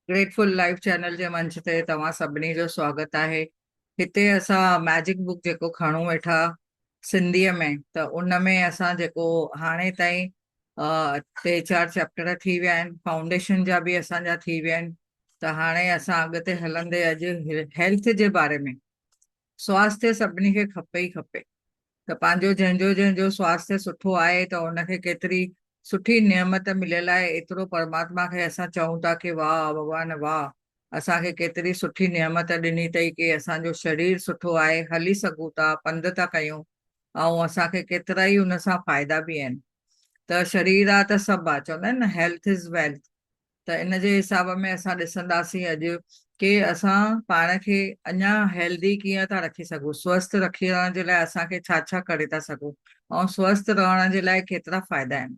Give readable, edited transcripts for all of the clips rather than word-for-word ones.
Grateful live channel जे मंच ते तव्हां सभिनी जो स्वागत आहे। हिते असां मैजिक बुक जेको खणूं वेठा सिंधीअ में, त उन में असां जेको हाणे ताईं टे चार चैप्टर थी विया आहिनि, फाउंडेशन जा बि असांजा थी विया आहिनि। त हाणे असां अॻिते हलंदे अॼु हेल्थ जे बारे में, स्वास्थ्य सभिनी खे खपे ई खपे। त पंहिंजो जंहिंजो जंहिंजो स्वास्थ्य सुठो आहे त उनखे केतिरी सुठी नियमत मिलियल आहे। एतिरो परमात्मा खे असां चऊं था कि वाह भॻवान वाह, असांखे केतिरी सुठी नियमत ॾिनी अथई कि असांजो शरीर सुठो आहे, हली सघूं था, पंधु था कयूं, ऐं असांखे केतिरा ई उन सां फ़ाइदा बि आहिनि। त शरीर आहे त सभु आहे, चवंदा आहिनि न हेल्थ इज़ वेल्थ। त इन जे हिसाब में असां ॾिसंदासीं अॼु कि असां पाण खे अञा हेल्दी कीअं था रखी सघूं, स्वस्थ रखण जे लाइ असांखे छा छा करे था सघूं, ऐं स्वस्थ रहण जे लाइ केतिरा फ़ाइदा आहिनि।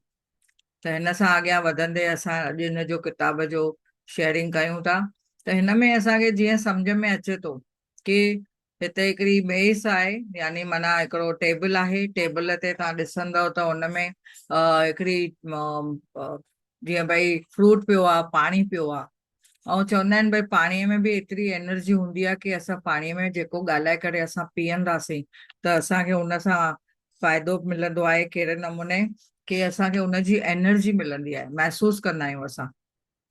त हिन सां अॻियां वधंदे असां अॼु हिन जो किताब जो शेयरिंग कयूं था। त हिन में असांखे जीअं सम्झ में अचे थो कि हिते हिकिड़ी मेज़ आहे, यानी माना हिकिड़ो टेबल आहे। टेबल ते तव्हां ॾिसंदव त हुन में हिकिड़ी जीअं भई फ्रूट पियो आहे, पाणी पियो आहे। ऐं चवंदा आहिनि भई पाणीअ में बि एतिरी एनर्जी हूंदी आहे कि असां पाणीअ में जेको ॻाल्हाए करे असां पीअंदासीं त असांखे हुन सां फ़ाइदो मिलंदो आहे। कहिड़े नमूने कि असांखे हुनजी एनर्जी मिलंदी आहे, महसूसु कंदा आहियूं असां।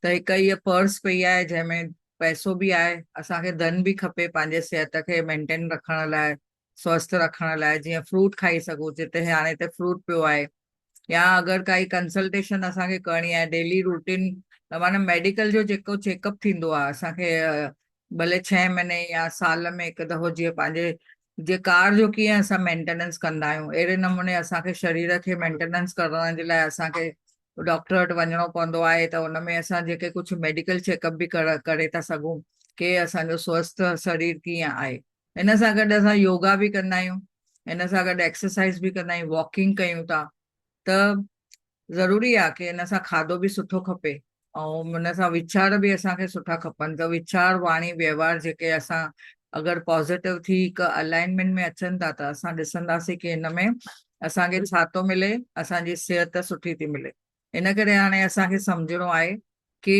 त हिकु इहा पर्स पई आहे जंहिंमें पैसो बि आहे। असांखे धन बि खपे पंहिंजे सिहत खे मेंटेन रखण लाइ, स्वस्थ रखण लाइ। जीअं फ्रूट खाई सघूं, जिते हाणे हिते फ्रूट पियो आहे। या अगरि काई कंसल्टेशन असांखे करणी आहे, डेली रूटीन माना मेडिकल जो जेको चेकअप थींदो आहे असांखे, भले 6 महीने या साल में हिकु दफ़ो, जीअं पंहिंजे जीअं कार जो कीअं असां मेंटेनेंस कंदा आहियूं, अहिड़े नमूने असांखे शरीर खे मेंटेनेंस करण जे लाइ असांखे डॉक्टर वटि वञिणो पवंदो आहे। त हुन में असां जेके कुझु मेडिकल चेकअप बि करे था सघूं कि असांजो स्वस्थ शरीर कीअं आहे। हिन सां गॾु असां योगा बि कंदा आहियूं, हिन सां गॾु एक्सरसाइज बि कंदा आहियूं, वॉकिंग कयूं था। त ज़रूरी आहे कि हिन सां खाधो बि सुठो खपे ऐं हुन सां वीचार बि असांखे सुठा खपनि। त वीचार, वाणी, व्यवहार जेके असां अगरि पॉज़िटिव थी हिकु अलाइनमेंट में अचनि था त असां ॾिसंदासीं कि हिन में असांखे छा थो मिले, असांजी सिहत सुठी थी मिले। इन करे हाणे असांखे सम्झणो आहे कि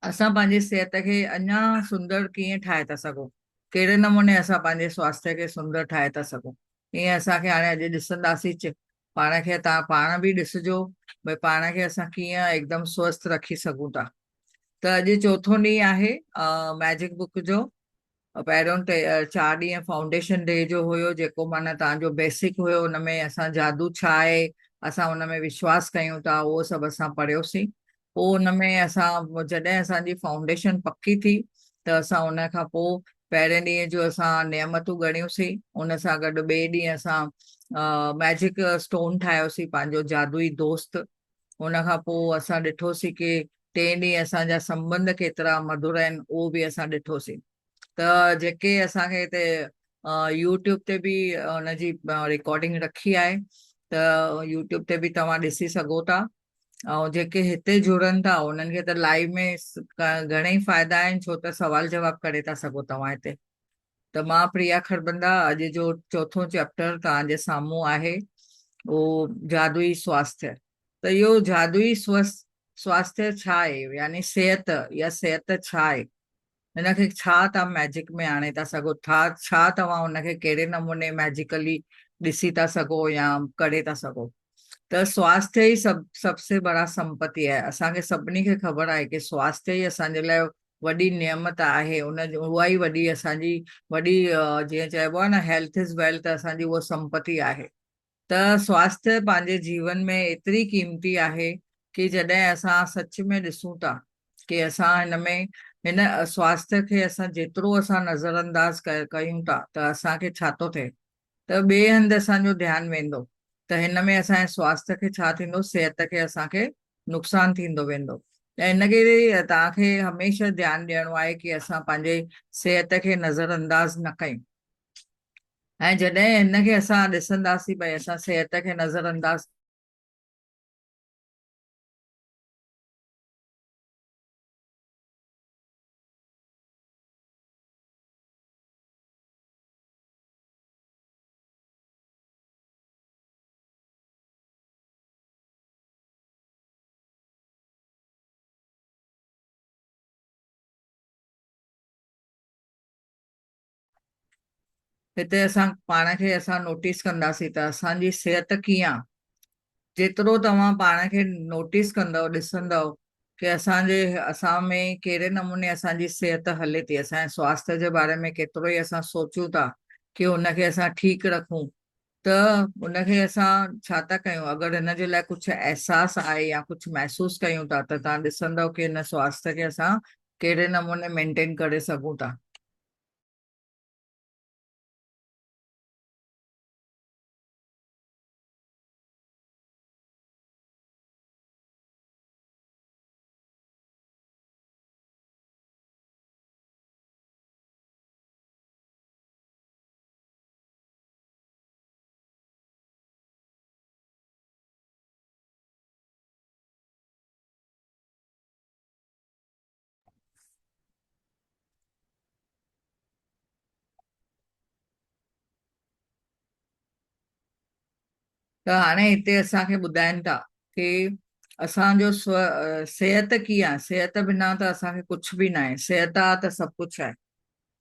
असां पंहिंजी सिहत खे अञा सुंदर कीअं ठाहे था सघूं, कहिड़े नमूने असां पंहिंजे स्वास्थ्य खे सुंदर ठाहे था सघूं। ईअं असांखे हाणे अॼु ॾिसंदासीं, पाण खे तव्हां पाण बि ॾिसिजो भई पाण खे असां कीअं हिकदमि स्वस्थ रखी सघूं था। त अॼु चोथों ॾींहुं आहे मैजिक बुक जो। पहिरियों 4 ॾींहं फाउंडेशन डे जो हुयो, जेको माना तव्हांजो बेसिक हुयो। हुन में असां जादू छा आहे, असां हुन में विश्वास कयूं था, उहो सभु असां पढ़ियोसीं। पोइ हुन में असां जॾहिं असांजी फाउंडेशन पकी थी त असां हुन खां पोइ पहिरें ॾींहं जो असां नियमतूं ॻणियूंसीं। हुन सां गॾु ॿिए ॾींहुं असां मैजिक स्टोन ठाहियोसीं, पंहिंजो जादुई दोस्त। हुन खां पोइ असां ॾिठोसीं कि टे ॾींहं असांजा संबंध केतिरा मधुर आहिनि, उहो बि असां ॾिठोसीं। त जेके असांखे हिते यूट्यूब ते बि हुनजी रिकॉर्डिंग रखी आहे, त यूट्यूब ते बि तव्हां ॾिसी सघो था। ऐं जेके हिते जुड़नि था उन्हनि खे त लाइव में घणेई फ़ाइदा आहिनि, छो त सवाल जवाब करे था सघो तव्हां हिते। त मां प्रिया खरबंदा, अॼु जो चोथों चैप्टर तव्हांजे साम्हूं आहे, उहो जादुई स्वास्थ्य। त इहो जादुई स्वास्थ्य छा आहे, यानी सिहत, या सिहत छा आहे, हिनखे छा तव्हां मैजिक में आणे था सघो था, छा तव्हां हुनखे कहिड़े नमूने मैजिकली ॾिसी था सघो या करे था सघो। त स्वास्थ्य ई सबसे बड़ा संपत्ति आहे। असांखे सभिनी खे ख़बर आहे कि स्वास्थ्य ई असांजे लाइ वॾी नियमत आहे। उहा ई वॾी असांजी वॾी जीअं चइबो आहे न, हेल्थ इज़ वेल्थ, असांजी उहा संपत्ति आहे। त स्वास्थ्य पंहिंजे जीवन में एतिरी क़ीमती आहे कि जॾहिं असां सच में ॾिसूं था कि असां हिन में हिन स्वास्थ्य खे असां जेतिरो असां नज़रअंदाज कयूं था त असांखे छा थो थिए, त ॿिए हंधि असांजो ध्यानु वेंदो। त हिन में असांजे स्वास्थ्य खे छा थींदो, सिहत खे असांखे नुक़सानु थींदो वेंदो। त हिन करे तव्हांखे हमेशह ध्यानु ॾियणो आहे कि असां पंहिंजे सिहत खे नज़रअंदाज न कयूं। ऐं जॾहिं हिनखे असां ॾिसंदासीं भई असां सिहत खे नज़रअंदाज हिते असां पाण खे असां नोटिस कंदासीं त असांजी सिहत कीअं आहे। जेतिरो तव्हां पाण खे नोटिस कंदव ॾिसंदव कि असां में कहिड़े नमूने असांजी सिहत हले थी, असांजे स्वास्थ्य जे बारे में केतिरो ई असां सोचूं था कि हुनखे असां ठीकु रखूं, त हुनखे असां छा था कयूं। अगरि हिन जे लाइ कुझु अहसासु आहे या कुझु महसूसु कयूं था, त तव्हां ॾिसंदव कि हिन स्वास्थ्य खे असां कहिड़े नमूने मेंटेन करे सघूं था। त हाणे हिते असांखे ॿुधाइनि था कि असांजो सिहत कीअं आहे, सिहत बिना त असांखे कुझु बि न आहे, सिहत आहे त सभु कुझु आहे।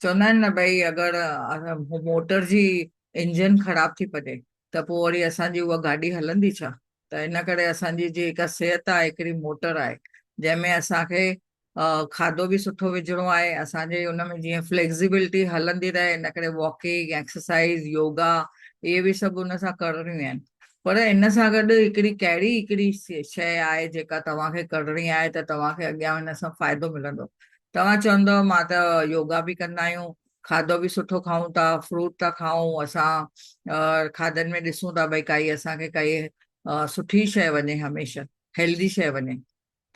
चवंदा आहिनि न भई, अगरि मोटर जी इंजन ख़राब थी पए त पोइ वरी असांजी उहा गाॾी हलंदी छा। त इन करे असांजी जेका सिहत आहे हिकिड़ी मोटर आहे, जंहिंमें असांखे खाधो बि सुठो विझणो आहे, असांजे हुन में जीअं फ्लेक्सिबिलिटी हलंदी रहे, इन करे वॉकिंग, एक्सरसाइज, योगा, इहे बि सभु हुन सां करणियूं आहिनि। पर इन सां गॾु हिकिड़ी शइ आहे जेका तव्हांखे करणी आहे, त तव्हांखे अॻियां हिन सां फ़ाइदो मिलंदो। तव्हां चवंदव मां त योगा बि कंदा आहियूं, खाधो बि सुठो खाऊं था, फ्रूट था खाऊं, असां खाधनि में ॾिसूं था भई काई सुठी शइ वञे, हमेशह हेल्दी शइ वञे,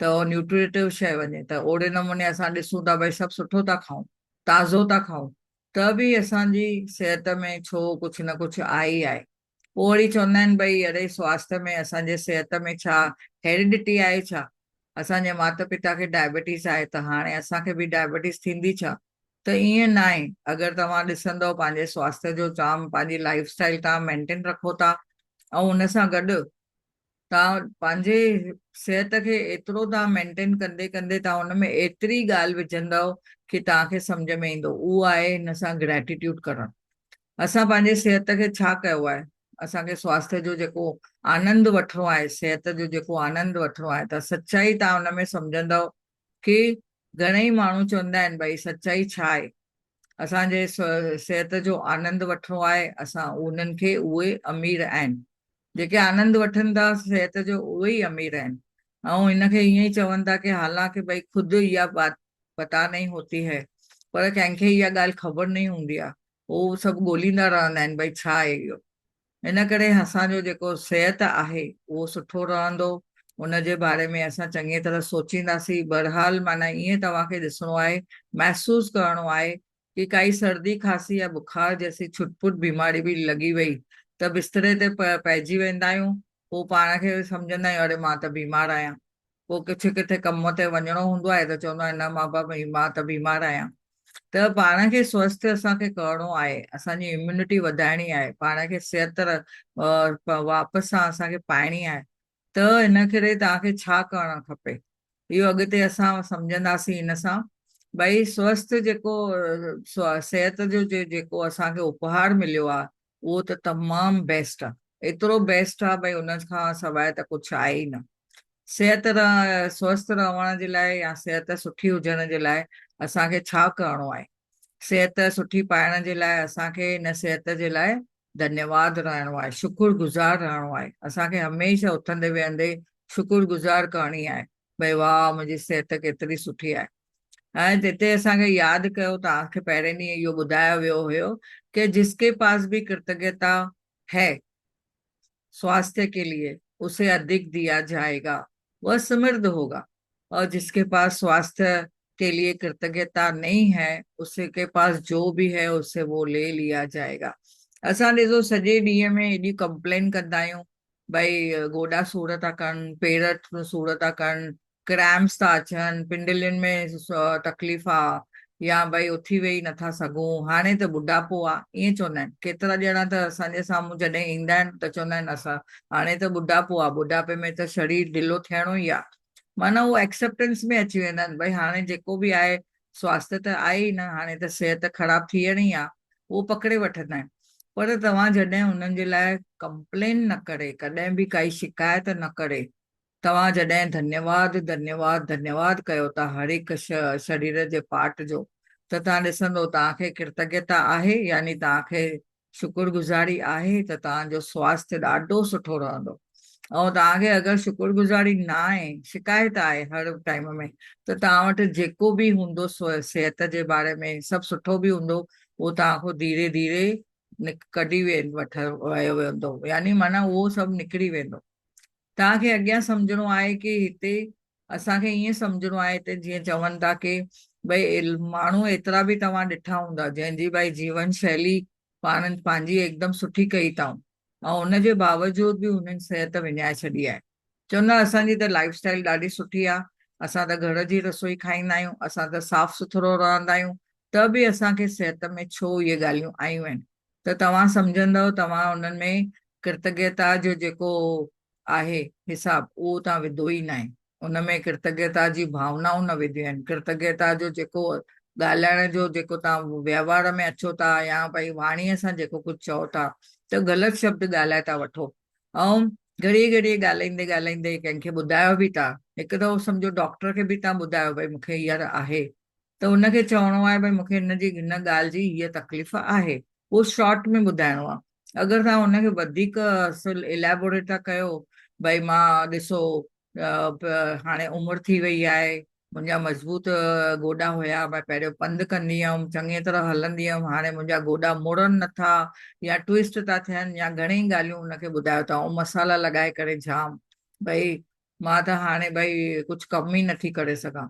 त न्यूट्रिटिव शइ वञे, त ओड़े नमूने असां ॾिसूं था भई सभु सुठो था खाऊं, ताज़ो था खाऊं, त बि असांजी सिहत में छो कुझु न कुझु आहे ई आहे। पोइ वरी चवंदा आहिनि भई अरे स्वास्थ्य में, असांजे सिहत में छा हेरिडिटी आहे छा, असांजे माता पिता खे डायबिटीज़ आहे त हाणे असांखे बि डायबिटीज़ थींदी छा। त ईअं न आहे। अगरि तव्हां ॾिसंदव पंहिंजे स्वास्थ्य जो जाम, पंहिंजी लाइफ स्टाइल तव्हां मेंटेन रखो था, ऐं हुन सां गॾु तव्हां पंहिंजे सिहत खे एतिरो तव्हां मेंटेन कंदे कंदे तव्हां हुन में एतिरी ॻाल्हि विझंदव कि तव्हांखे सम्झ में ईंदो, उहो आहे हिन सां ग्रेटिट्यूड करणु। असां पंहिंजे सिहत खे छा कयो आहे, असांखे स्वास्थ्य जो जेको आनंद वठिणो आहे, सिहत जो जेको आनंद वठिणो आहे, त सच्चाई तव्हां हुन में सम्झंदव कि घणेई माण्हू चवंदा आहिनि भई सच्चाई छा आहे। असांजे सिहत जो आनंद वठिणो आहे, असां उन्हनि खे, उहे अमीर आहिनि। जेके आनंद वठनि था सिहत जो, उहे ई अमीर आहिनि। ऐं हिनखे ईअं ई चवनि था कि हालांकि भई ख़ुदि इहा बात पता नहीं होती है, पर कंहिंखे इहा ॻाल्हि ख़बर नहीं हूंदी आहे, उहो सभु ॻोल्हींदा रहंदा आहिनि भई छा आहे इहो। इन करे असांजो जेको सिहत आहे उहो सुठो रहंदो, उन जे बारे में असां चङी तरह सोचींदासीं। बहरहाल माना ईअं तव्हांखे ॾिसणो आहे, महसूसु करणो आहे कि काई सर्दी खांसी या बुखार जैसी छुटपुट बीमारी बि लॻी वई त बिस्तरे ते पइजी वेंदा आहियूं, पोइ पाण खे सम्झंदा आहियूं अरे मां त बीमार आहियां। पोइ किथे कम ते वञिणो हूंदो आहे त चवंदो आहे न मां त बीमार आहियां। त पाण खे स्वस्थ असांखे करिणो आहे, असांजी इम्यूनिटी वधाइणी आहे, पाण खे सिहत वापसि सां असांखे पाइणी आहे। त हिन करे तव्हांखे छा करणु खपे, इहो अॻिते असां सम्झंदासीं हिन सां। भई स्वस्थ जेको सिहत जो जेको असांखे उपहार मिलियो आहे, उहो त तमामु बेस्ट आहे, एतिरो बेस्ट आहे भई हुन खां सवाइ त कुझु आहे ई न। स्वस्थ रहण जे लाइ या सिहत सुठी हुजण जे लाइ असांखे छा करिणो आहे। सिहत सुठी पाइण जे लाइ असांखे हिन सिहत जे लाइ धन्यवाद रहणो आहे, शुक्रगुज़ार रहणो आहे। असांखे हमेशह उथंदे वेहंदे शुक्रगुज़ार करणी आहे भई वाह मुंहिंजी सिहत केतिरी सुठी आहे। ऐं हिते असांखे यादि कयो, तव्हांखे पहिरें ॾींहुं इहो ॿुधायो वियो हुयो कि जिसके पास भी कृतज्ञता है स्वास्थ्य के लिए, उसे अधिक दिया जाएगा, वह समृद्ध होगा। और जिसके पास स्वास्थ्य के लिए कृतज्ञता नहीं है, उसके के पास जो भी है उससे वो ले लिया जाएगा। असां ॾिसो सॼे ॾींहं में एॾी कंप्लेन कंदा आहियूं भई गोॾा सूर था कनि, पेर सूर था कनि, क्रैम्प्स था अचनि, पिंडलियुनि में तकलीफ़ आहे, या भई उथी वेही नथा सघूं, हाणे त ॿुढापो आहे, ईअं चवंदा आहिनि। केतिरा ॼणा त असांजे साम्हूं जॾहिं ईंदा आहिनि त चवंदा आहिनि असां हाणे त ॿुढापो आहे, ॿुढापे में त शरीर ढिलो थियणो ई आहे। माना उहो एक्सेप्टेंस में अची वेंदा आहिनि भई हाणे जेको बि आहे स्वास्थ्य त आहे ई न, हाणे त सिहत ख़राब थियणी आहे, उहो पकिड़े वठंदा आहिनि। पर तव्हां जॾहिं उन्हनि जे लाइ कंप्लेन न करे, कॾहिं बि काई शिकायत न करे, तव्हां जॾहिं धन्यवाद धन्यवाद धन्यवाद कयो था हर हिकु शरीर जे पार्ट जो, त तव्हां ॾिसंदो तव्हांखे कृतज्ञता आहे, यानी तव्हांखे शुक्रगुज़ारी आहे, त तव्हांजो स्वास्थ्य ॾाढो सुठो रहंदो। ऐं तव्हांखे अगरि शुक्रगुज़ारी न आहे, शिकायत आहे हर टाइम में, त तव्हां वटि जेको बि हूंदो सिहत जे बारे में सभु सुठो बि हूंदो, उहो तव्हांखो धीरे धीरे कढी वियो वेंदो, यानी माना उहो सभु निकिरी वेंदो। तव्हांखे अॻियां सम्झणो आहे की हिते असांखे ईअं सम्झणो आहे, हिते जीअं चवनि था की भई माण्हू एतिरा बि तव्हां ॾिठा हूंदा जंहिंजी भई जीवन शैली पंहिंजी एकदमि सुठी कई अथऊं, ऐं हुनजे बावजूद बि हुननि सिहत विञाए छॾी आहे। चवंदा असांजी त लाइफ स्टाइल ॾाढी सुठी आहे, असां त घर जी रसोई खाईंदा आहियूं, असां त साफ़ सुथरो रहंदा आहियूं, त बि असांखे सिहत में छो इहे ॻाल्हियूं आयूं आहिनि। त तव्हां सम्झंदव, तव्हां हुननि में कृतज्ञता जो जेको आहे हिसाब, उहो तव्हां विधो ई न आहे। उनमें कृतज्ञता जी भावनाऊं न विधियूं आहिनि। कृतज्ञता जो जेको ॻाल्हाइण जो जेको तव्हां व्यवहार में अचो था, या भई वाणीअ सां जेको कुझु चओ था, त ग़लति शब्द ॻाल्हाए था वठो, ऐं घड़ी घड़ी ॻाल्हाईंदे ॻाल्हाईंदे कंहिंखे ॿुधायो बि था। हिकु दफ़ो सम्झो डॉक्टर खे बि तव्हां ॿुधायो भई मूंखे हींअर आहे, त हुनखे चवणो आहे भई मूंखे हिन ॻाल्हि जी हीअ तकलीफ़ आहे, उहो शॉर्ट में ॿुधाइणो आहे। अगरि तव्हां हुनखे वधीक इलेबोरेट था कयो, भई मां ॾिसो हाणे उमिरि थी वई आहे, मुंहिंजा मज़बूत गोॾा हुया, मां पहिरियों पंधु कंदी हुअमि, चङी तरह हलंदी हुअमि, हाणे मुंहिंजा गोॾा मुड़नि नथा, या ट्विस्ट था थियनि, या घणेई ॻाल्हियूं हुनखे ॿुधायो था, ऐं मसाला लॻाए करे जाम भई मां त हाणे भई कुझु कमु ई नथी करे सघां।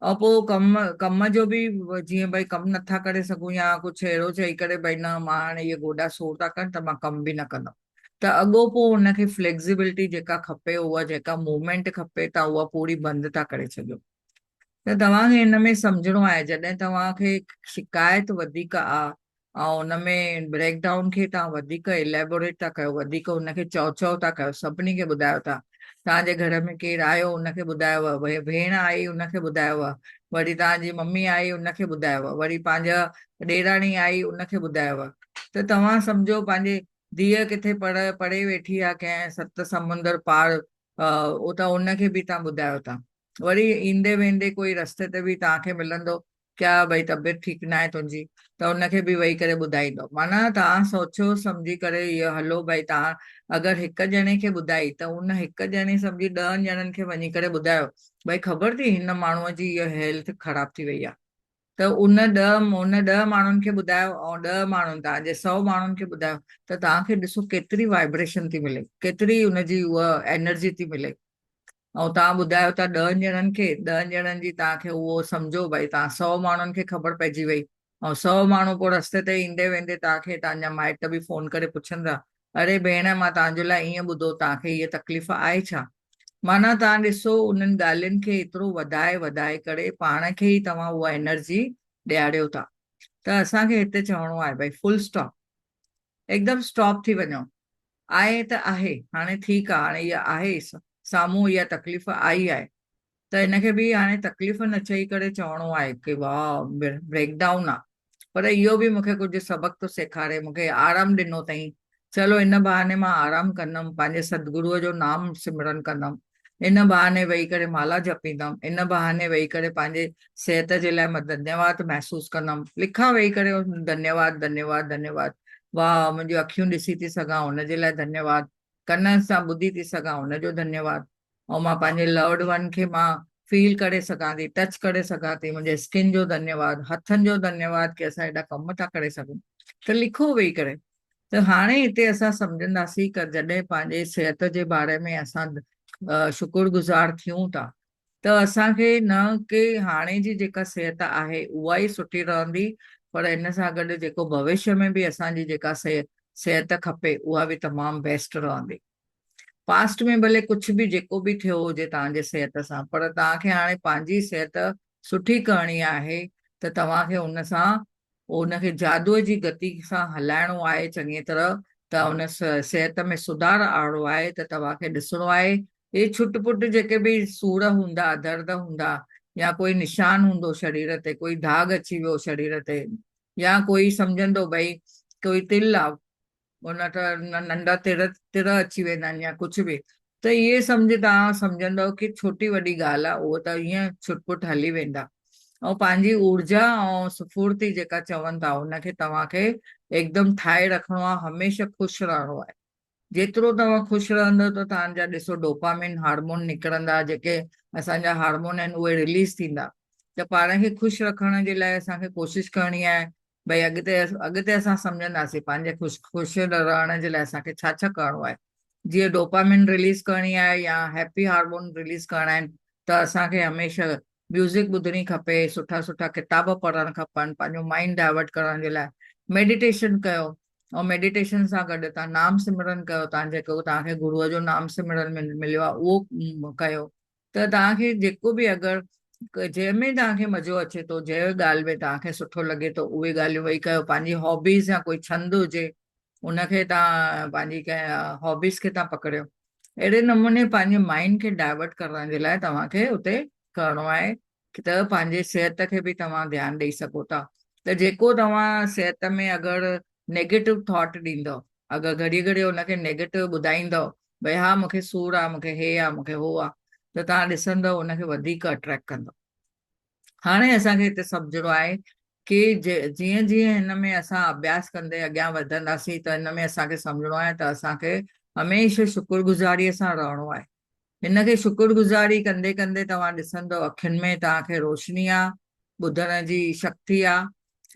ऐं पोइ कम जो बि जीअं भई कमु नथा करे सघूं, या कुझु अहिड़ो चई करे भई न मां हाणे इहे गोॾा सूर था कनि त मां कमु बि न कंदमि, त अॻोपो हुनखे फ्लेक्सिबिलिटी जेका खपे, उहा जेका मूवमेंट खपे, तव्हां उहा पूरी बंदि था करे छॾियो। त तव्हांखे हिन में सम्झणो आहे, जॾहिं तव्हांखे शिकायत वधीक आहे ऐं हुनमें ब्रेकडाउन खे तव्हां वधीक इलेबोरेट था कयो, वधीक हुनखे चओ चओ था कयो, सभिनी खे ॿुधायो था, तव्हांजे घर में केरु आयो हुनखे ॿुधायव, भई भेण आई हुनखे ॿुधायव, वरी तव्हांजी मम्मी आई हुनखे ॿुधायव, वरी पंहिंजा ॾेराणी आई उनखे ॿुधायव, त तव्हां सम्झो पंहिंजे धीअ किथे पढ़े वेठी आहे कंहिं सत समुंदर पार, उहो त उनखे बि तव्हां ॿुधायो था। वरी ईंदे वेंदे कोई रस्ते ते बि तव्हांखे मिलंदो, क्या भई तबियत ठीकु न आहे तुंहिंजी, त उनखे बि वेही करे ॿुधाईंदो। माना तव्हां सोचियो सम्झी करे इहो हलो, भई तव्हां अगरि हिकु ॼणे खे ॿुधाई, त उन हिकु ॼणे सम्झी 10 ॼणनि खे वञी करे ॿुधायो, भई ख़बर थी हिन माण्हूअ जी इहा हेल्थ ख़राब थी वई आहे, त उन 10 माण्हुनि खे ॿुधायो, ऐं 10 माण्हुनि तव्हांजे 100 माण्हुनि खे ॿुधायो, त तव्हांखे ॾिसो केतिरी वाइब्रेशन थी मिले, केतिरी उनजी उहा एनर्जी थी मिले। ऐं तव्हां ॿुधायो था 10 ॼणनि खे, 10 ॼणनि जी तव्हांखे उहो सम्झो भई तव्हां 100 माण्हुनि खे ख़बर पइजी वई, ऐं 100 माण्हू पोइ रस्ते ते ईंदे वेंदे तव्हांखे तव्हांजा माइट बि फोन करे पुछंदा, अरे भेण मां तव्हांजे लाइ ईअं ॿुधो, तव्हांखे हीअ तकलीफ़ आहे छा। माना तव्हां ॾिसो उन्हनि ॻाल्हियुनि खे एतिरो वधाए वधाए करे पाण खे ई तव्हां उहा एनर्जी ॾियारियो था। त असांखे हिते चवणो आहे भई फुल स्टॉप, एकदमि स्टॉप थी वञो। आहे त आहे, हाणे ठीकु आहे, हाणे इहा आहे, साम्हूं इहा तकलीफ़ आई आहे, त हिनखे बि हाणे तकलीफ़ न चई करे चवणो आहे की वाह ब्रेकडाउन आहे, पर इहो बि मूंखे कुझु सबक़ु थो सेखारे, मूंखे आराम ॾिनो अथई, चलो इन बहाने मां आराम कंदमि, पंहिंजे सतगुरूअ जो नाम सिमरन कंदमि, इन बहाने वेही करे माला जपींदमि, इन बहाने वेही करे पंहिंजे सिहत जे लाइ मां धन्यवाद महसूसु कंदमि, लिखां वेही करे धन्यवाद धन्यवाद धन्यवाद, वाह मुंहिंजियूं अखियूं ॾिसी थी सघां हुनजे लाइ धन्यवाद, कननि सां ॿुधी थी सघां हुनजो धन्यवाद, ऐं मां पंहिंजे लव्ड वन खे मां फील करे सघां थी, टच करे सघां थी, मुंहिंजे स्किन जो धन्यवाद, हथनि जो धन्यवाद की असां हेॾा कम था करे सघूं, त लिखो वेही करे। त हाणे हिते असां सम्झंदासीं कि जॾहिं पंहिंजे सिहत जे बारे में असां शुक्रगुज़ार थियूं था, त असांखे न कि हाणे जी जेका सिहत आहे उहा ई सुठी रहंदी, पर हिन सां गॾु जेको भविष्य में बि असांजी जेका सिहत खपे उहा बि तमामु बेस्ट रहंदी। पास्ट में भले कुझु बि जेको बि थियो हुजे तव्हांजे सिहत सां, पर तव्हांखे हाणे पंहिंजी सिहत सुठी करणी आहे, त तव्हांखे हुन सां उनखे जादूअ जी गति सां हलाइणो आहे चङी तरह, त हुन सिहत में सुधार आणो आहे, त तव्हांखे ॾिसणो आहे हे छुट पुट जेके बि सूर हूंदा, दर्द हूंदा, या कोई निशान हूंदो शरीर ते, कोई दाग अची वियो शरीर ते, या कोई सम्झंदो भई कोई तिल आहे, उन त नंढा तिर तिर अची वेंदा आहिनि या कुझु बि, त इहे तव्हां सम्झंदव की छोटी वॾी ॻाल्हि आहे, उहो त ईअं छुटपुट हली वेंदा। ऐं पंहिंजी ऊर्जा ऐं स्फूर्ति जेका चवनि था उनखे तव्हांखे एकदमि ठाहे रखिणो आहे, हमेशह ख़ुशि रहणो आहे। जेतिरो तव्हां ख़ुशि रहंदव त तव्हांजा ॾिसो डोपामिन हार्मोन निकिरंदा, जेके असांजा हार्मोन आहिनि उहे रिलीज़ थींदा। त पाण खे ख़ुशि रखण जे लाइ असांखे कोशिशि करणी आहे भई अॻिते अॻिते असां सम्झंदासीं पंहिंजे ख़ुशि रहण जे लाइ असांखे छा छा करिणो आहे। जीअं डोपामिन रिलीज़ करणी आहे या हैप्पी हार्मोन रिलीज़ करणा आहिनि, त असांखे हमेशह म्यूज़िक ॿुधणी खपे, सुठा सुठा किताब पढ़णु खपनि पंहिंजो माइंड डाइवर्ट करण जे लाइ। मेडिटेशन कयो, ऐं मेडिटेशन सां गॾु तव्हां नाम सिमरन कयो, तव्हां जेको तव्हांखे गुरूअ जो नाम सिमरन मिलियो आहे उहो कयो। त तव्हांखे जेको बि अगरि जंहिंमें तव्हांखे मज़ो अचे थो, जंहिं ॻाल्हि में तव्हांखे सुठो लॻे थो, उहे ॻाल्हियूं वेही कयो। पंहिंजी हॉबीज़ या कोई छंद हुजे उनखे तव्हां पंहिंजी कंहिं हॉबीज़ खे तव्हां पकड़ियो। अहिड़े नमूने पंहिंजे माइंड खे डाइवर्ट करण जे लाइ तव्हांखे उते करिणो आहे कि त पंहिंजे सिहत खे बि तव्हां ध्यानु ॾेई सघो था। त जेको तव्हां सिहत में अगरि नेगेटिव थॉट ॾींदव, अगरि घड़ी घड़ी हुनखे नेगेटिव ॿुधाईंदव भई हा मूंखे सूरु आहे, मूंखे हे आहे, मूंखे हो आहे, त तव्हां ॾिसंदव हुनखे वधीक अट्रैक्ट कंदव। हाणे असांखे हिते सम्झणो आहे कि जीअं जीअं हिन में असां अभ्यास कंदे अॻियां वधंदासीं त हिन में असांखे सम्झणो आहे त असांखे हमेशह शुक्रगुज़ारीअ सां रहणो आहे। हिनखे शुक्रगुज़ारी कंदे कंदे तव्हां ॾिसंदव अखियुनि में तव्हांखे रोशनी आहे, ॿुधण जी शक्ति आहे,